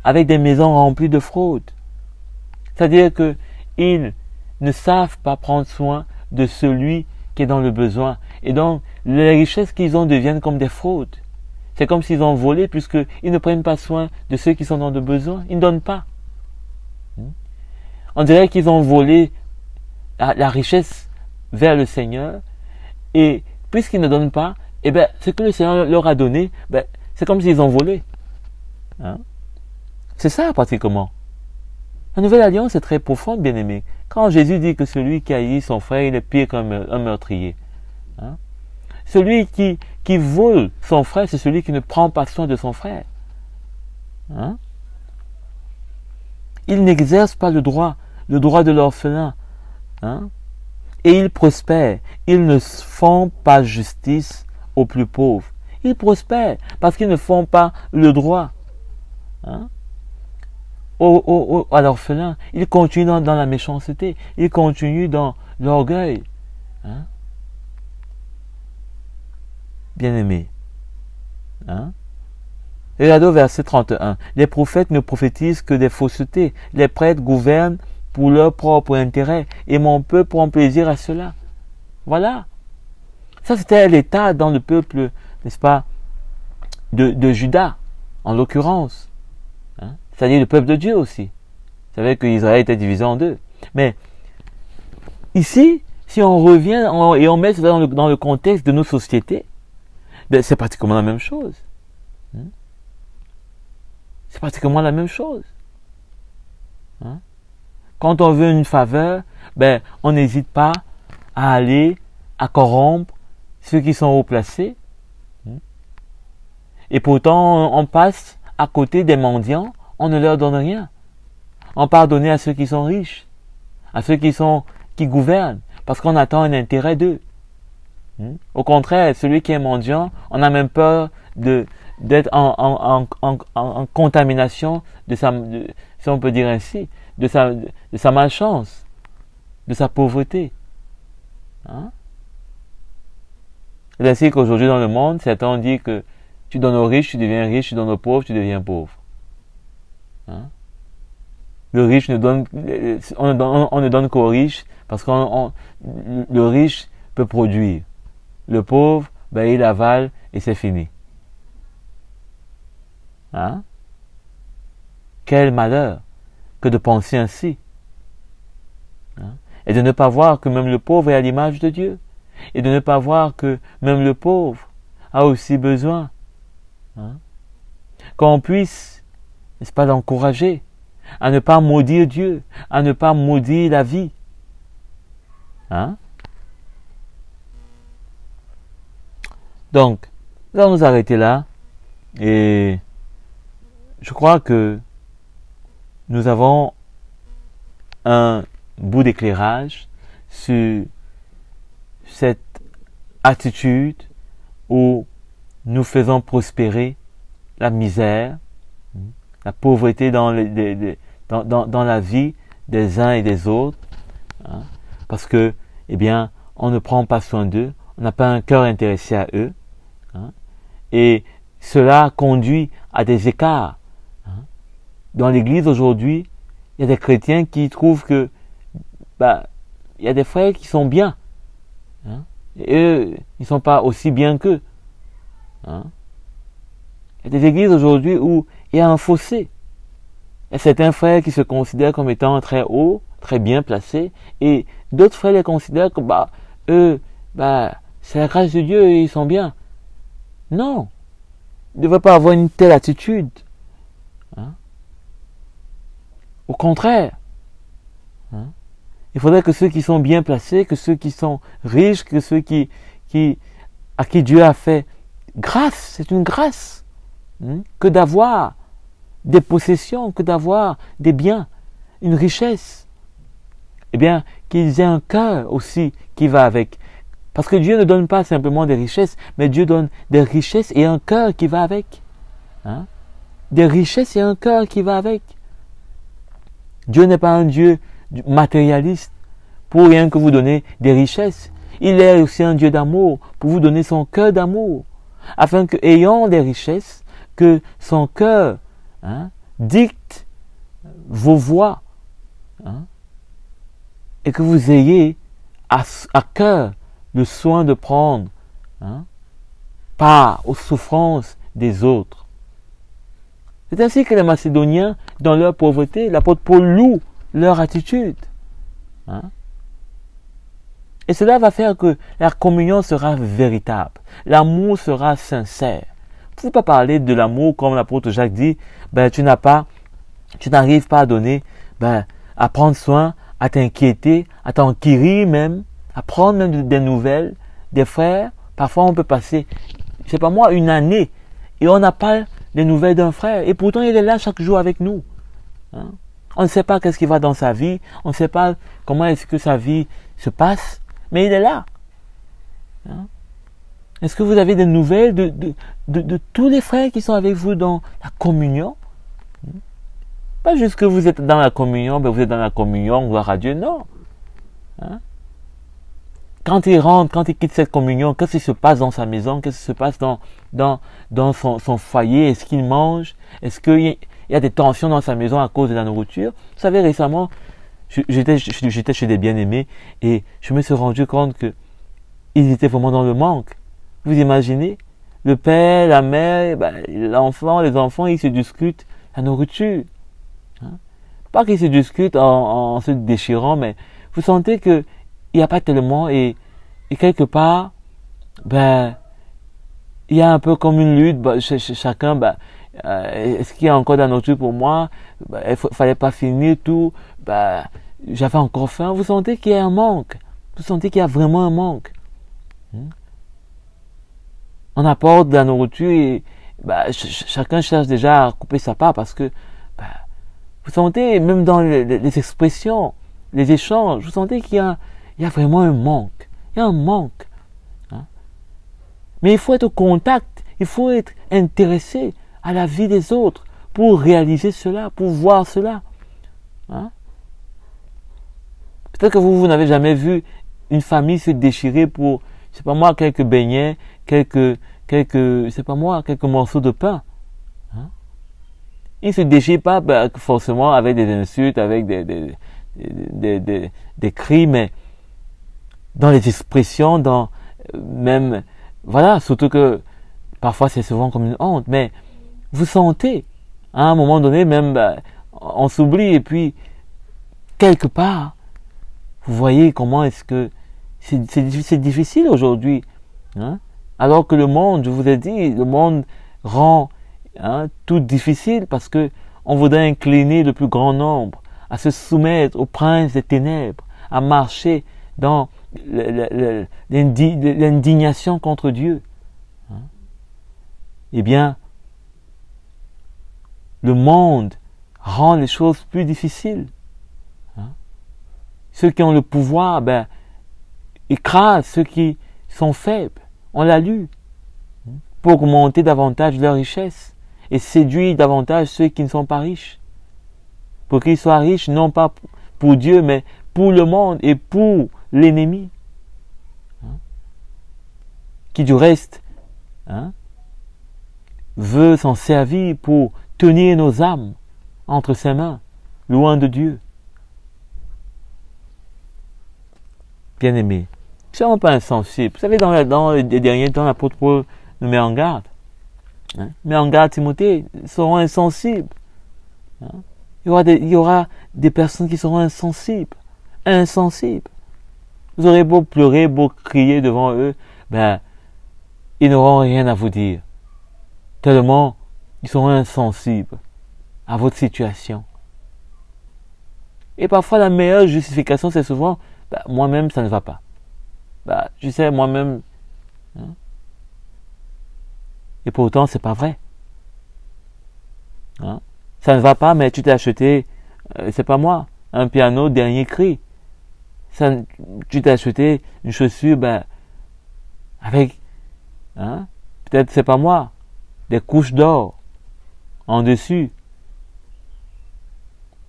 avec des maisons remplies de fraudes. C'est-à-dire qu'ils ne savent pas prendre soin de celui qui est dans le besoin. Et donc, les richesses qu'ils ont deviennent comme des fraudes. c'est comme s'ils ont volé puisqu'ils ne prennent pas soin de ceux qui sont dans le besoin. Ils ne donnent pas. On dirait qu'ils ont volé la richesse vers le Seigneur et puisqu'ils ne donnent pas, eh bien, ce que le Seigneur leur a donné, ben, c'est comme s'ils ont volé. Hein? C'est ça pratiquement. La nouvelle alliance est très profonde, bien-aimé. Quand Jésus dit que celui qui haït son frère, il est pire qu'un meurtrier. Hein? Celui qui vole son frère, c'est celui qui ne prend pas soin de son frère. Hein? Ils n'exercent pas le droit de l'orphelin. Hein? Et ils prospèrent. Ils ne font pas justice aux plus pauvres. Ils prospèrent parce qu'ils ne font pas le droit. Hein? À l'orphelin, ils continuent dans la méchanceté. Ils continuent dans l'orgueil. Hein? Bien-aimé. Hein? Regardez au verset 31. Les prophètes ne prophétisent que des faussetés. Les prêtres gouvernent pour leur propre intérêt. Et mon peuple prend plaisir à cela. Voilà. Ça, c'était l'état dans le peuple, n'est-ce pas, de Juda, en l'occurrence. Hein? C'est-à-dire le peuple de Dieu aussi. Vous savez qu'Israël était divisé en deux. Mais ici, si on revient et on met cela dans le contexte de nos sociétés, ben, c'est pratiquement la même chose. Hein? C'est pratiquement la même chose. Hein? Quand on veut une faveur, ben, on n'hésite pas à aller à corrompre ceux qui sont haut placés. Et pourtant, on passe à côté des mendiants, on ne leur donne rien. On pardonne à ceux qui sont riches, à ceux qui gouvernent, parce qu'on attend un intérêt d'eux. Au contraire, celui qui est mendiant, on a même peur d'être en contamination si on peut dire ainsi, de sa malchance, de sa pauvreté. Hein? C'est ainsi qu'aujourd'hui dans le monde, certains ont dit que tu donnes aux riches, tu deviens riche, tu donnes aux pauvres, tu deviens pauvre. Hein? Le riche on ne donne qu'aux riches parce que le riche peut produire. Le pauvre, ben, il avale et c'est fini. Hein? Quel malheur que de penser ainsi. Hein? Et de ne pas voir que même le pauvre est à l'image de Dieu. Et de ne pas voir que même le pauvre a aussi besoin. Hein? Qu'on puisse, n'est-ce pas, l'encourager à ne pas maudire Dieu, à ne pas maudire la vie. Hein? Donc, nous allons nous arrêter là. Et je crois que nous avons un bout d'éclairage sur cette attitude où nous faisons prospérer la misère, la pauvreté dans la vie des uns et des autres, hein, parce que, eh bien, on ne prend pas soin d'eux, on n'a pas un cœur intéressé à eux, hein, et cela conduit à des écarts. Hein. Dans l'Église aujourd'hui, il y a des chrétiens qui trouvent que, il y a des frères qui sont bien, hein, et eux, ils ne sont pas aussi bien qu'eux. Hein. Il y a des églises aujourd'hui où il y a un fossé. Il y a certains frères qui se considèrent comme étant très hauts, très bien placés, et d'autres frères les considèrent que eux, c'est la grâce de Dieu et ils sont bien. Non, il ne devrait pas avoir une telle attitude. Hein? Au contraire, hein? Il faudrait que ceux qui sont bien placés, que ceux qui sont riches, que ceux à qui Dieu a fait grâce, c'est une grâce, hein? Que d'avoir des possessions, que d'avoir des biens, une richesse, eh bien, qu'ils aient un cœur aussi qui va avec. Parce que Dieu ne donne pas simplement des richesses, mais Dieu donne des richesses et un cœur qui va avec. Hein? Des richesses et un cœur qui va avec. Dieu n'est pas un Dieu matérialiste pour rien que vous donner des richesses. Il est aussi un Dieu d'amour pour vous donner son cœur d'amour, afin que, ayant des richesses, que son cœur, hein, dicte vos voies, hein, et que vous ayez à cœur le soin de prendre, hein, part aux souffrances des autres. C'est ainsi que les Macédoniens, dans leur pauvreté, l'apôtre Paul loue leur attitude. Hein? Et cela va faire que la communion sera véritable. L'amour sera sincère. Vous ne pouvez pas parler de l'amour comme l'apôtre Jacques dit, tu n'arrives pas à donner, à prendre soin, à t'inquiéter, à t'enquérir même, à prendre même des nouvelles des frères. Parfois on peut passer, je sais pas moi, une année et on n'a pas les nouvelles d'un frère. Et pourtant il est là chaque jour avec nous. Hein? On ne sait pas qu'est-ce qui va dans sa vie, on ne sait pas comment est-ce que sa vie se passe, mais il est là. Hein? Est-ce que vous avez des nouvelles de tous les frères qui sont avec vous dans la communion? Pas juste que vous êtes dans la communion, vous êtes dans la communion, gloire à Dieu, non. Hein? Quand il rentre, quand il quitte cette communion, qu'est-ce qui se passe dans sa maison? Qu'est-ce qui se passe dans son foyer? Est-ce qu'il mange? Est-ce qu'il y a des tensions dans sa maison à cause de la nourriture? Vous savez, récemment, j'étais chez des bien-aimés et je me suis rendu compte que ils étaient vraiment dans le manque. Vous imaginez? Le père, la mère, les enfants, ils se discutent la nourriture. Hein? Pas qu'ils se discutent en se déchirant, mais vous sentez que il n'y a pas tellement et quelque part, il y a un peu comme une lutte chez chacun. Est-ce qu'il y a encore de la nourriture pour moi? Il fallait pas finir tout. J'avais encore faim. Vous sentez qu'il y a un manque. Vous sentez qu'il y a vraiment un manque. On apporte de la nourriture et chacun cherche déjà à couper sa part parce que vous sentez, même dans les expressions, les échanges, vous sentez qu'il y a vraiment un manque. Il y a un manque. Hein? Mais il faut être au contact, il faut être intéressé à la vie des autres pour réaliser cela, pour voir cela. Hein? Peut-être que vous n'avez jamais vu une famille se déchirer pour, je sais pas moi, quelques beignets, quelques morceaux de pain. Hein? Ils ne se déchirent pas forcément avec des insultes, avec des cris, mais dans les expressions, surtout que parfois c'est souvent comme une honte, mais vous sentez, à un moment donné, même, on s'oublie et puis, quelque part, vous voyez comment est-ce que c'est difficile aujourd'hui, hein? Alors que le monde, je vous ai dit, le monde rend tout difficile parce que on voudrait incliner le plus grand nombre à se soumettre au prince des ténèbres, à marcher dans l'indignation contre Dieu. Hein? Eh bien, le monde rend les choses plus difficiles. Hein? Ceux qui ont le pouvoir, écrasent ceux qui sont faibles. On l'a lu. Pour augmenter davantage leur richesse et séduire davantage ceux qui ne sont pas riches. Pour qu'ils soient riches, non pas pour Dieu, mais pour le monde et pour l'ennemi. Qui du reste veut s'en servir pour tenir nos âmes entre ses mains, loin de Dieu. Bien-aimés, ne soyons pas insensibles. Vous savez, dans les derniers temps, l'apôtre Paul nous met en garde. Met en garde Timothée, ils seront insensibles. Il y aura des personnes qui seront insensibles. Vous aurez beau pleurer, beau crier devant eux, ils n'auront rien à vous dire. Tellement ils seront insensibles à votre situation. Et parfois la meilleure justification, c'est souvent, moi-même ça ne va pas. Je sais, moi-même. Et pourtant, c'est pas vrai. Ça ne va pas, mais tu t'es acheté, c'est pas moi, un piano dernier cri. Tu t'es acheté une chaussure, avec, peut-être c'est pas moi, des couches d'or en dessus.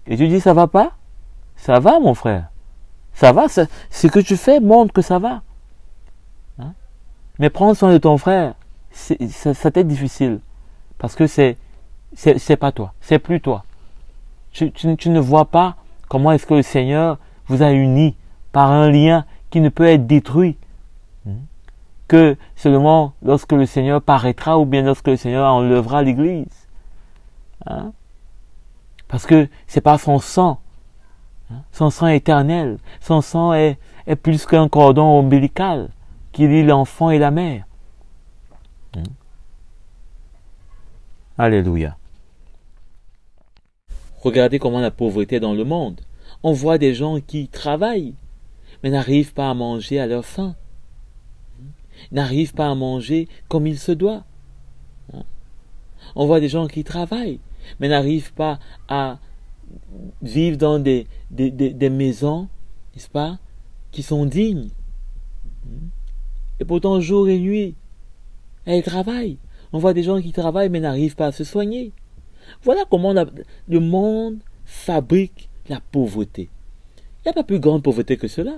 Et tu dis, ça va pas? Ça va, mon frère. Ça va, ce que tu fais montre que ça va. Mais prendre soin de ton frère, ça t'est difficile. Parce que c'est pas toi. C'est plus toi. Tu ne vois pas comment est-ce que le Seigneur vous a unis par un lien qui ne peut être détruit. que seulement lorsque le Seigneur paraîtra ou bien lorsque le Seigneur enlèvera l'Église. Hein? Parce que c'est pas son sang. Hein? Son sang est éternel. Son sang est plus qu'un cordon ombilical qui lie l'enfant et la mère. Hein? Alléluia. Regardez comment la pauvreté est dans le monde. On voit des gens qui travaillent, mais n'arrivent pas à manger à leur faim. N'arrivent pas à manger comme il se doit. On voit des gens qui travaillent, mais n'arrivent pas à vivre dans des maisons, n'est-ce pas, qui sont dignes. Et pourtant, jour et nuit, elles travaillent. On voit des gens qui travaillent, mais n'arrivent pas à se soigner. Voilà comment le monde fabrique la pauvreté. Il n'y a pas plus grande pauvreté que cela.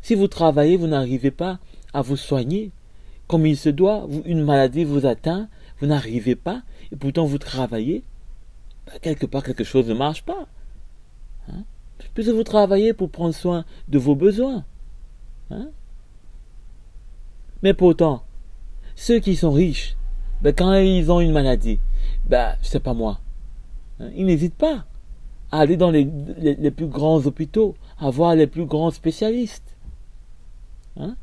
Si vous travaillez, vous n'arrivez pas à vous soigner comme il se doit, une maladie vous atteint, vous n'arrivez pas, et pourtant vous travaillez, quelque part quelque chose ne marche pas. Hein? Puisque vous travaillez pour prendre soin de vos besoins. Hein? Mais pourtant, ceux qui sont riches, quand ils ont une maladie, c'est pas moi. Hein? Ils n'hésitent pas à aller dans les plus grands hôpitaux, à voir les plus grands spécialistes. Hein?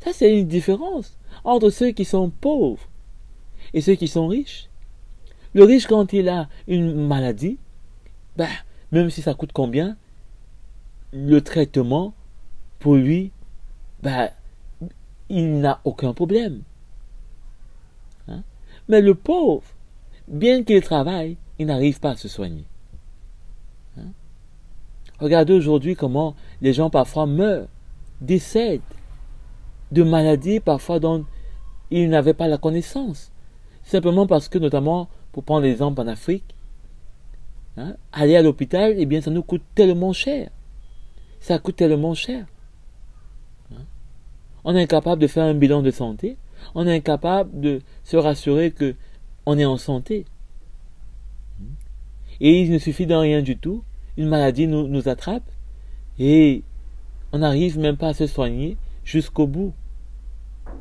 Ça, c'est une différence entre ceux qui sont pauvres et ceux qui sont riches. Le riche, quand il a une maladie, même si ça coûte combien, le traitement, pour lui, il n'a aucun problème. Hein? Mais le pauvre, bien qu'il travaille, il n'arrive pas à se soigner. Hein? Regardez aujourd'hui comment les gens parfois meurent, décèdent de maladies parfois dont ils n'avaient pas la connaissance. Simplement parce que, notamment, pour prendre l'exemple en Afrique, hein, aller à l'hôpital, eh bien, ça nous coûte tellement cher. Ça coûte tellement cher. Hein? On est incapable de faire un bilan de santé. On est incapable de se rassurer que on est en santé. Et il ne suffit de rien du tout. Une maladie nous attrape et on n'arrive même pas à se soigner jusqu'au bout.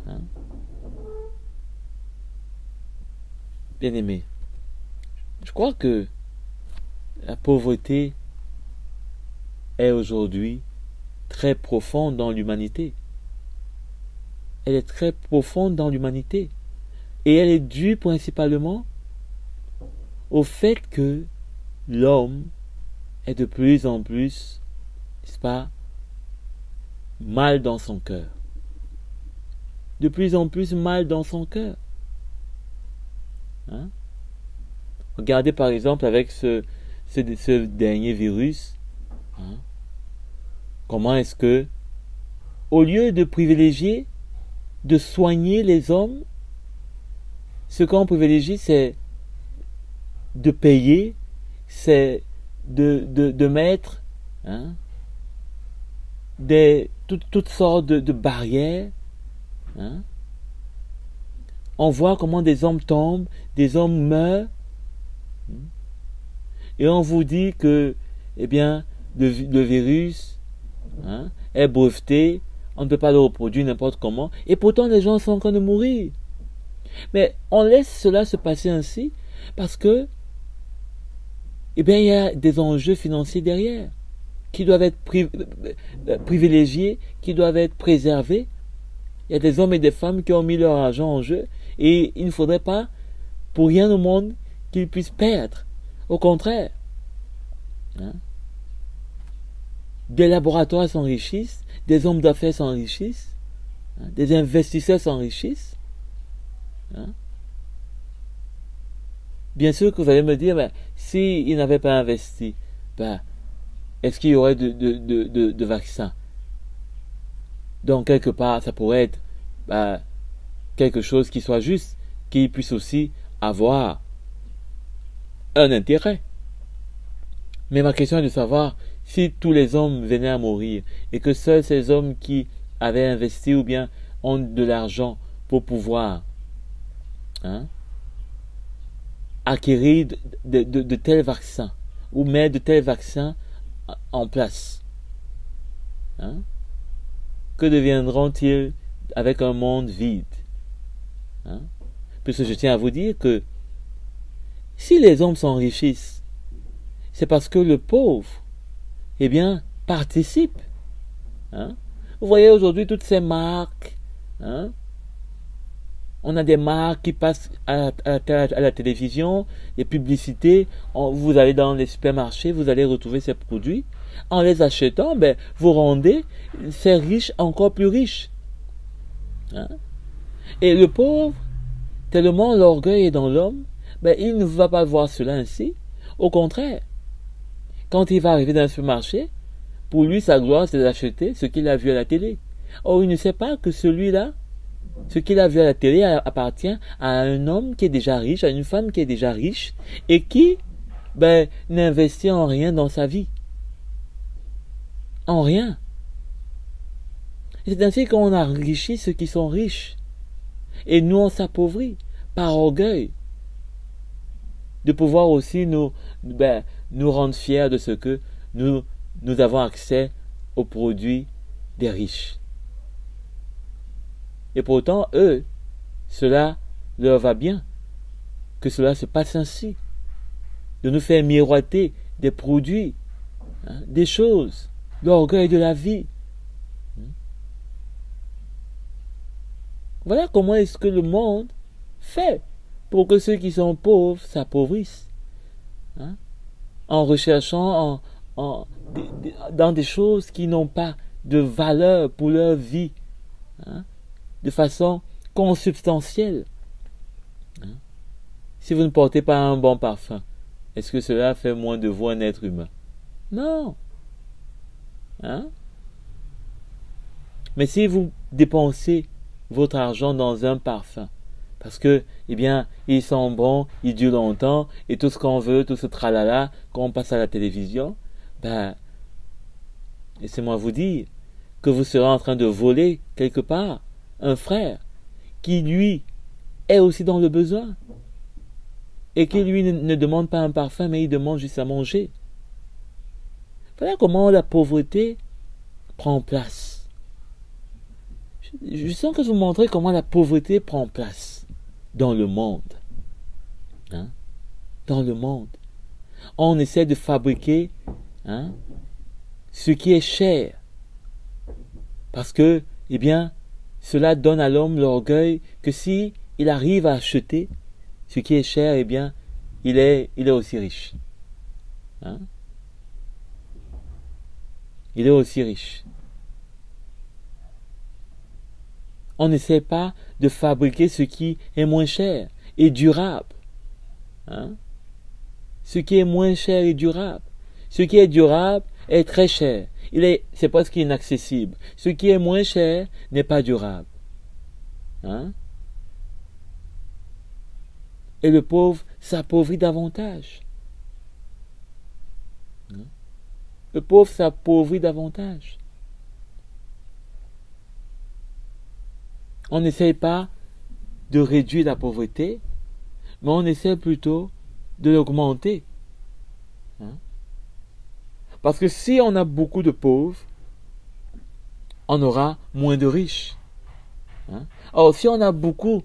Hein? Bien-aimé, je crois que la pauvreté est aujourd'hui très profonde dans l'humanité. Elle est très profonde dans l'humanité. Et elle est due principalement au fait que l'homme est de plus en plus, n'est-ce pas, mal dans son cœur. De plus en plus mal dans son cœur. Hein? Regardez par exemple avec ce dernier virus. Hein? Comment est-ce que, au lieu de privilégier, de soigner les hommes, ce qu'on privilégie, c'est de payer, c'est de mettre hein, toutes sortes de barrières. Hein? On voit comment des hommes tombent, des hommes meurent, et on vous dit que, eh bien, le virus hein, est breveté, on ne peut pas le reproduire n'importe comment, et pourtant les gens sont en train de mourir. Mais on laisse cela se passer ainsi parce que, eh bien, il y a des enjeux financiers derrière qui doivent être privilégiés, qui doivent être préservés. Il y a des hommes et des femmes qui ont mis leur argent en jeu et il ne faudrait pas, pour rien au monde, qu'ils puissent perdre. Au contraire, hein? Des laboratoires s'enrichissent, des hommes d'affaires s'enrichissent, hein? Des investisseurs s'enrichissent. Hein? Bien sûr que vous allez me dire, s'ils n'avaient pas investi, est-ce qu'il y aurait de vaccins? Donc, quelque part, ça pourrait être quelque chose qui soit juste, qui puisse aussi avoir un intérêt. Mais ma question est de savoir si tous les hommes venaient à mourir et que seuls ces hommes qui avaient investi ou bien ont de l'argent pour pouvoir acquérir de tels vaccins ou mettre de tels vaccins en place. Hein? que deviendront-ils avec un monde vide? Hein? Puisque je tiens à vous dire que si les hommes s'enrichissent, c'est parce que le pauvre, eh bien, participe. Hein? Vous voyez aujourd'hui toutes ces marques. Hein? On a des marques qui passent à la télévision, des publicités. Vous allez dans les supermarchés, vous allez retrouver ces produits. En les achetant, ben, vous rendez ces riches encore plus riches. Hein? Et le pauvre, tellement l'orgueil est dans l'homme, ben, il ne va pas voir cela ainsi. Au contraire, quand il va arriver dans un supermarché, pour lui, sa gloire, c'est d'acheter ce qu'il a vu à la télé. Or, il ne sait pas que celui-là, ce qu'il a vu à la télé appartient à un homme qui est déjà riche, à une femme qui est déjà riche, et qui, ben, n'investit en rien dans sa vie. En rien. C'est ainsi qu'on enrichit ceux qui sont riches. Et nous, on s'appauvrit par orgueil de pouvoir aussi nous rendre fiers de ce que nous avons accès aux produits des riches. Et pourtant, eux, cela leur va bien, que cela se passe ainsi, de nous faire miroiter des produits, hein, des choses, l'orgueil de la vie. Voilà comment est-ce que le monde fait pour que ceux qui sont pauvres s'appauvrissent, hein, en recherchant dans des choses qui n'ont pas de valeur pour leur vie, hein, de façon consubstantielle. Hein. Si vous ne portez pas un bon parfum, est-ce que cela fait moins de vous un être humain? Non. Hein? Mais si vous dépensez votre argent dans un parfum, parce que, eh bien, il sent bon, il dure longtemps, et tout ce qu'on veut, tout ce tralala, qu'on passe à la télévision, ben, laissez-moi vous dire que vous serez en train de voler quelque part un frère qui, lui, est aussi dans le besoin, et qui, lui, ne demande pas un parfum, mais il demande juste à manger. Voilà comment la pauvreté prend place. Je sens que je vous montrer comment la pauvreté prend place dans le monde. Hein? Dans le monde. On essaie de fabriquer, hein, ce qui est cher. Parce que, eh bien, cela donne à l'homme l'orgueil que si il arrive à acheter ce qui est cher, eh bien, il est aussi riche. Hein? Il est aussi riche. On n'essaie pas de fabriquer ce qui est moins cher et durable. Hein? Ce qui est moins cher et durable. Ce qui est durable est très cher. C'est presque inaccessible. Ce qui est moins cher n'est pas durable. Hein? Et le pauvre s'appauvrit davantage. Hein? Le pauvre s'appauvrit davantage. On n'essaye pas de réduire la pauvreté, mais on essaie plutôt de l'augmenter. Hein? Parce que si on a beaucoup de pauvres, on aura moins de riches. Hein? Or, si on a beaucoup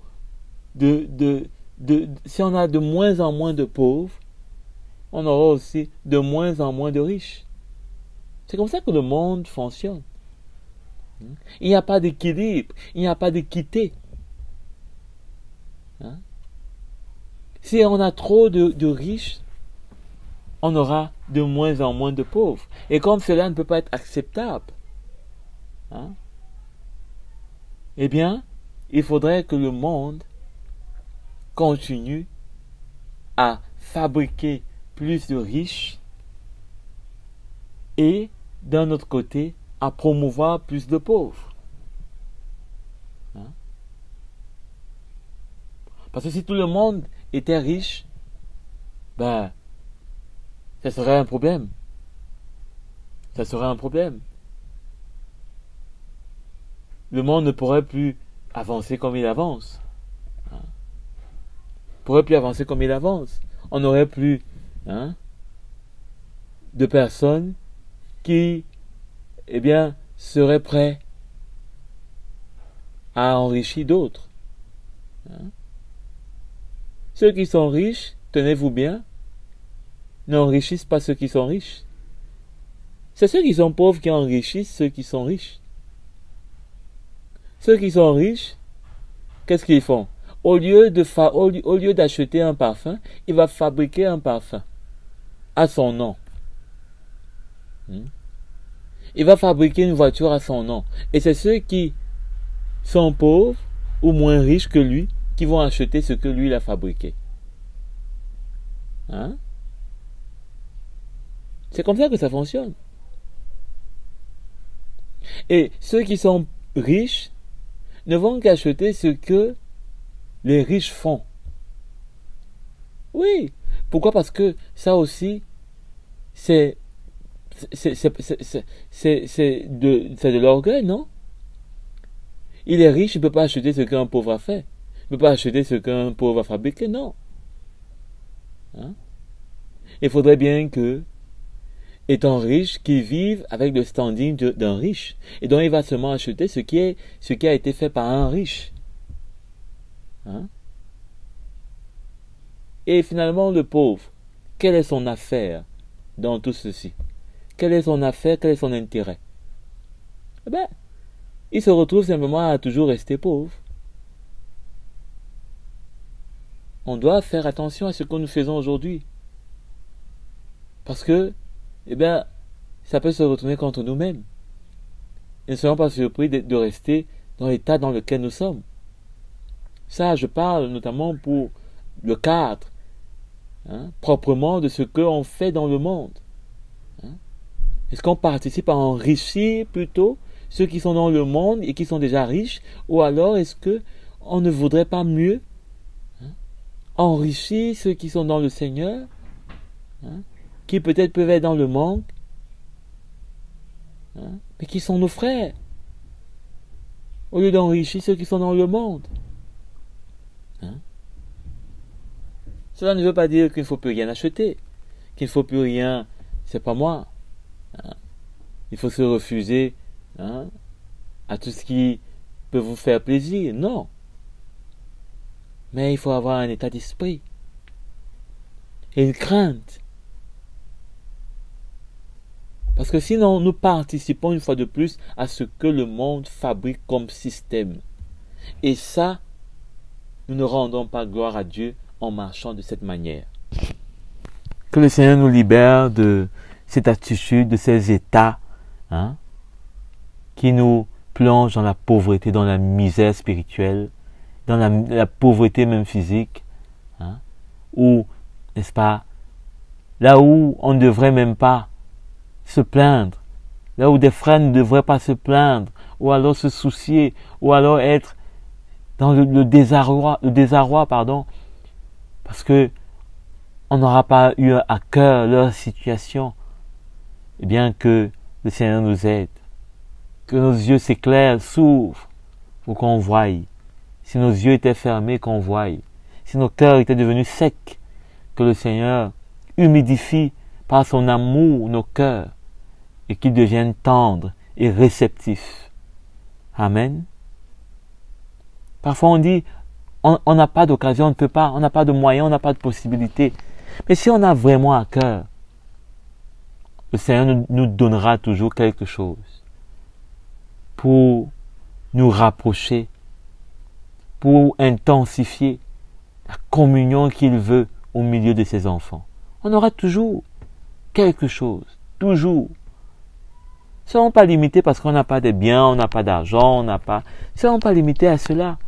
si on a de moins en moins de pauvres, on aura aussi de moins en moins de riches. C'est comme ça que le monde fonctionne. Il n'y a pas d'équilibre, il n'y a pas d'équité. Hein? Si on a trop de riches, on aura de moins en moins de pauvres. Et comme cela ne peut pas être acceptable, hein, eh bien, il faudrait que le monde continue à fabriquer plus de riches et, d'un autre côté, à promouvoir plus de pauvres. Hein? Parce que si tout le monde était riche, ben, ça serait un problème. Ça serait un problème. Le monde ne pourrait plus avancer comme il avance. Hein? Il ne pourrait plus avancer comme il avance. On n'aurait plus, hein, de personnes qui, eh bien, seraient prêts a enrichi d'autres. Hein? Ceux qui sont riches, tenez-vous bien, n'enrichissent pas ceux qui sont riches. C'est ceux qui sont pauvres qui enrichissent ceux qui sont riches. Ceux qui sont riches, qu'est-ce qu'ils font? Au lieu d'acheter un parfum, il va fabriquer un parfum à son nom. Il va fabriquer une voiture à son nom. Et c'est ceux qui sont pauvres ou moins riches que lui qui vont acheter ce que lui il a fabriqué. Hein? C'est comme ça que ça fonctionne. Et ceux qui sont riches ne vont qu'acheter ce que les riches font. Oui. Pourquoi? Parce que ça aussi, c'est de l'orgueil, non? Il est riche, il ne peut pas acheter ce qu'un pauvre a fait. Il ne peut pas acheter ce qu'un pauvre a fabriqué, non. Hein? Il faudrait bien que, étant riche, qu'il vive avec le standing d'un riche. Et donc il va seulement acheter ce qui a été fait par un riche. Hein? Et finalement, le pauvre, quelle est son affaire dans tout ceci? Quelle est son affaire? Quel est son intérêt? Eh bien, il se retrouve simplement à toujours rester pauvre. On doit faire attention à ce que nous faisons aujourd'hui. Parce que, eh bien, ça peut se retourner contre nous-mêmes. Et ne soyons pas surpris de rester dans l'état dans lequel nous sommes. Ça, je parle notamment pour le cadre, proprement de ce qu'on fait dans le monde. Est-ce qu'on participe à enrichir plutôt ceux qui sont dans le monde et qui sont déjà riches, ou alors est-ce qu'on ne voudrait pas mieux enrichir ceux qui sont dans le Seigneur, qui peut-être peuvent être dans le manque, mais qui sont nos frères, au lieu d'enrichir ceux qui sont dans le monde. Cela ne veut pas dire qu'il ne faut plus rien acheter, qu'il ne faut plus rien, c'est pas moi. Il faut se refuser à tout ce qui peut vous faire plaisir, non. Mais il faut avoir un état d'esprit et une crainte. Parce que sinon, nous participons une fois de plus à ce que le monde fabrique comme système. Et ça, nous ne rendons pas gloire à Dieu en marchant de cette manière. Que le Seigneur nous libère de cette attitude, de ces états qui nous plongent dans la pauvreté, dans la misère spirituelle, dans la pauvreté même physique, ou, n'est-ce pas, là où on ne devrait même pas se plaindre, là où des frères ne devraient pas se plaindre, ou alors se soucier, ou alors être dans le désarroi, parce que on n'aura pas eu à cœur leur situation. Eh bien, que le Seigneur nous aide, que nos yeux s'éclairent, s'ouvrent, pour qu'on voie. Si nos yeux étaient fermés, qu'on voie. Si nos cœurs étaient devenus secs, que le Seigneur humidifie par son amour nos cœurs et qu'ils deviennent tendres et réceptifs. Amen. Parfois on dit, on n'a pas d'occasion, on ne peut pas, on n'a pas de moyens, on n'a pas de possibilité. Mais si on a vraiment à cœur, le Seigneur nous donnera toujours quelque chose pour nous rapprocher, pour intensifier la communion qu'il veut au milieu de ses enfants. On aura toujours quelque chose, toujours. Ne soyons pas limités parce qu'on n'a pas de biens, on n'a pas d'argent, ne soyons pas limités à cela.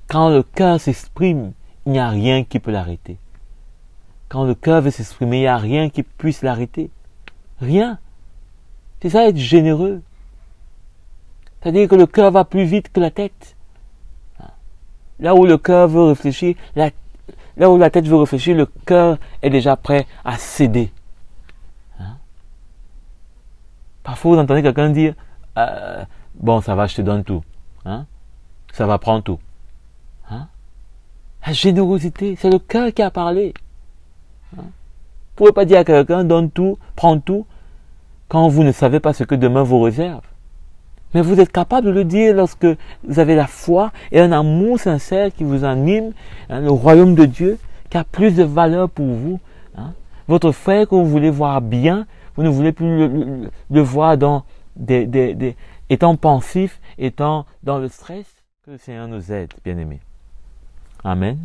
Quand le cœur s'exprime, il n'y a rien qui peut l'arrêter. Quand le cœur veut s'exprimer, il n'y a rien qui puisse l'arrêter. Rien. C'est ça être généreux. C'est-à-dire que le cœur va plus vite que la tête. Là où le cœur veut réfléchir, là où la tête veut réfléchir, le cœur est déjà prêt à céder. Parfois, vous entendez quelqu'un dire bon, ça va, je te donne tout. Ça va prendre tout. La générosité, c'est le cœur qui a parlé. Vous ne pouvez pas dire à quelqu'un donne tout, prends tout, quand vous ne savez pas ce que demain vous réserve. Mais vous êtes capable de le dire lorsque vous avez la foi et un amour sincère qui vous anime, hein, le royaume de Dieu, qui a plus de valeur pour vous. Hein. Votre frère que vous voulez voir bien, vous ne voulez plus le voir dans étant pensif, étant dans le stress. Que le Seigneur nous aide, bien-aimés. Amen.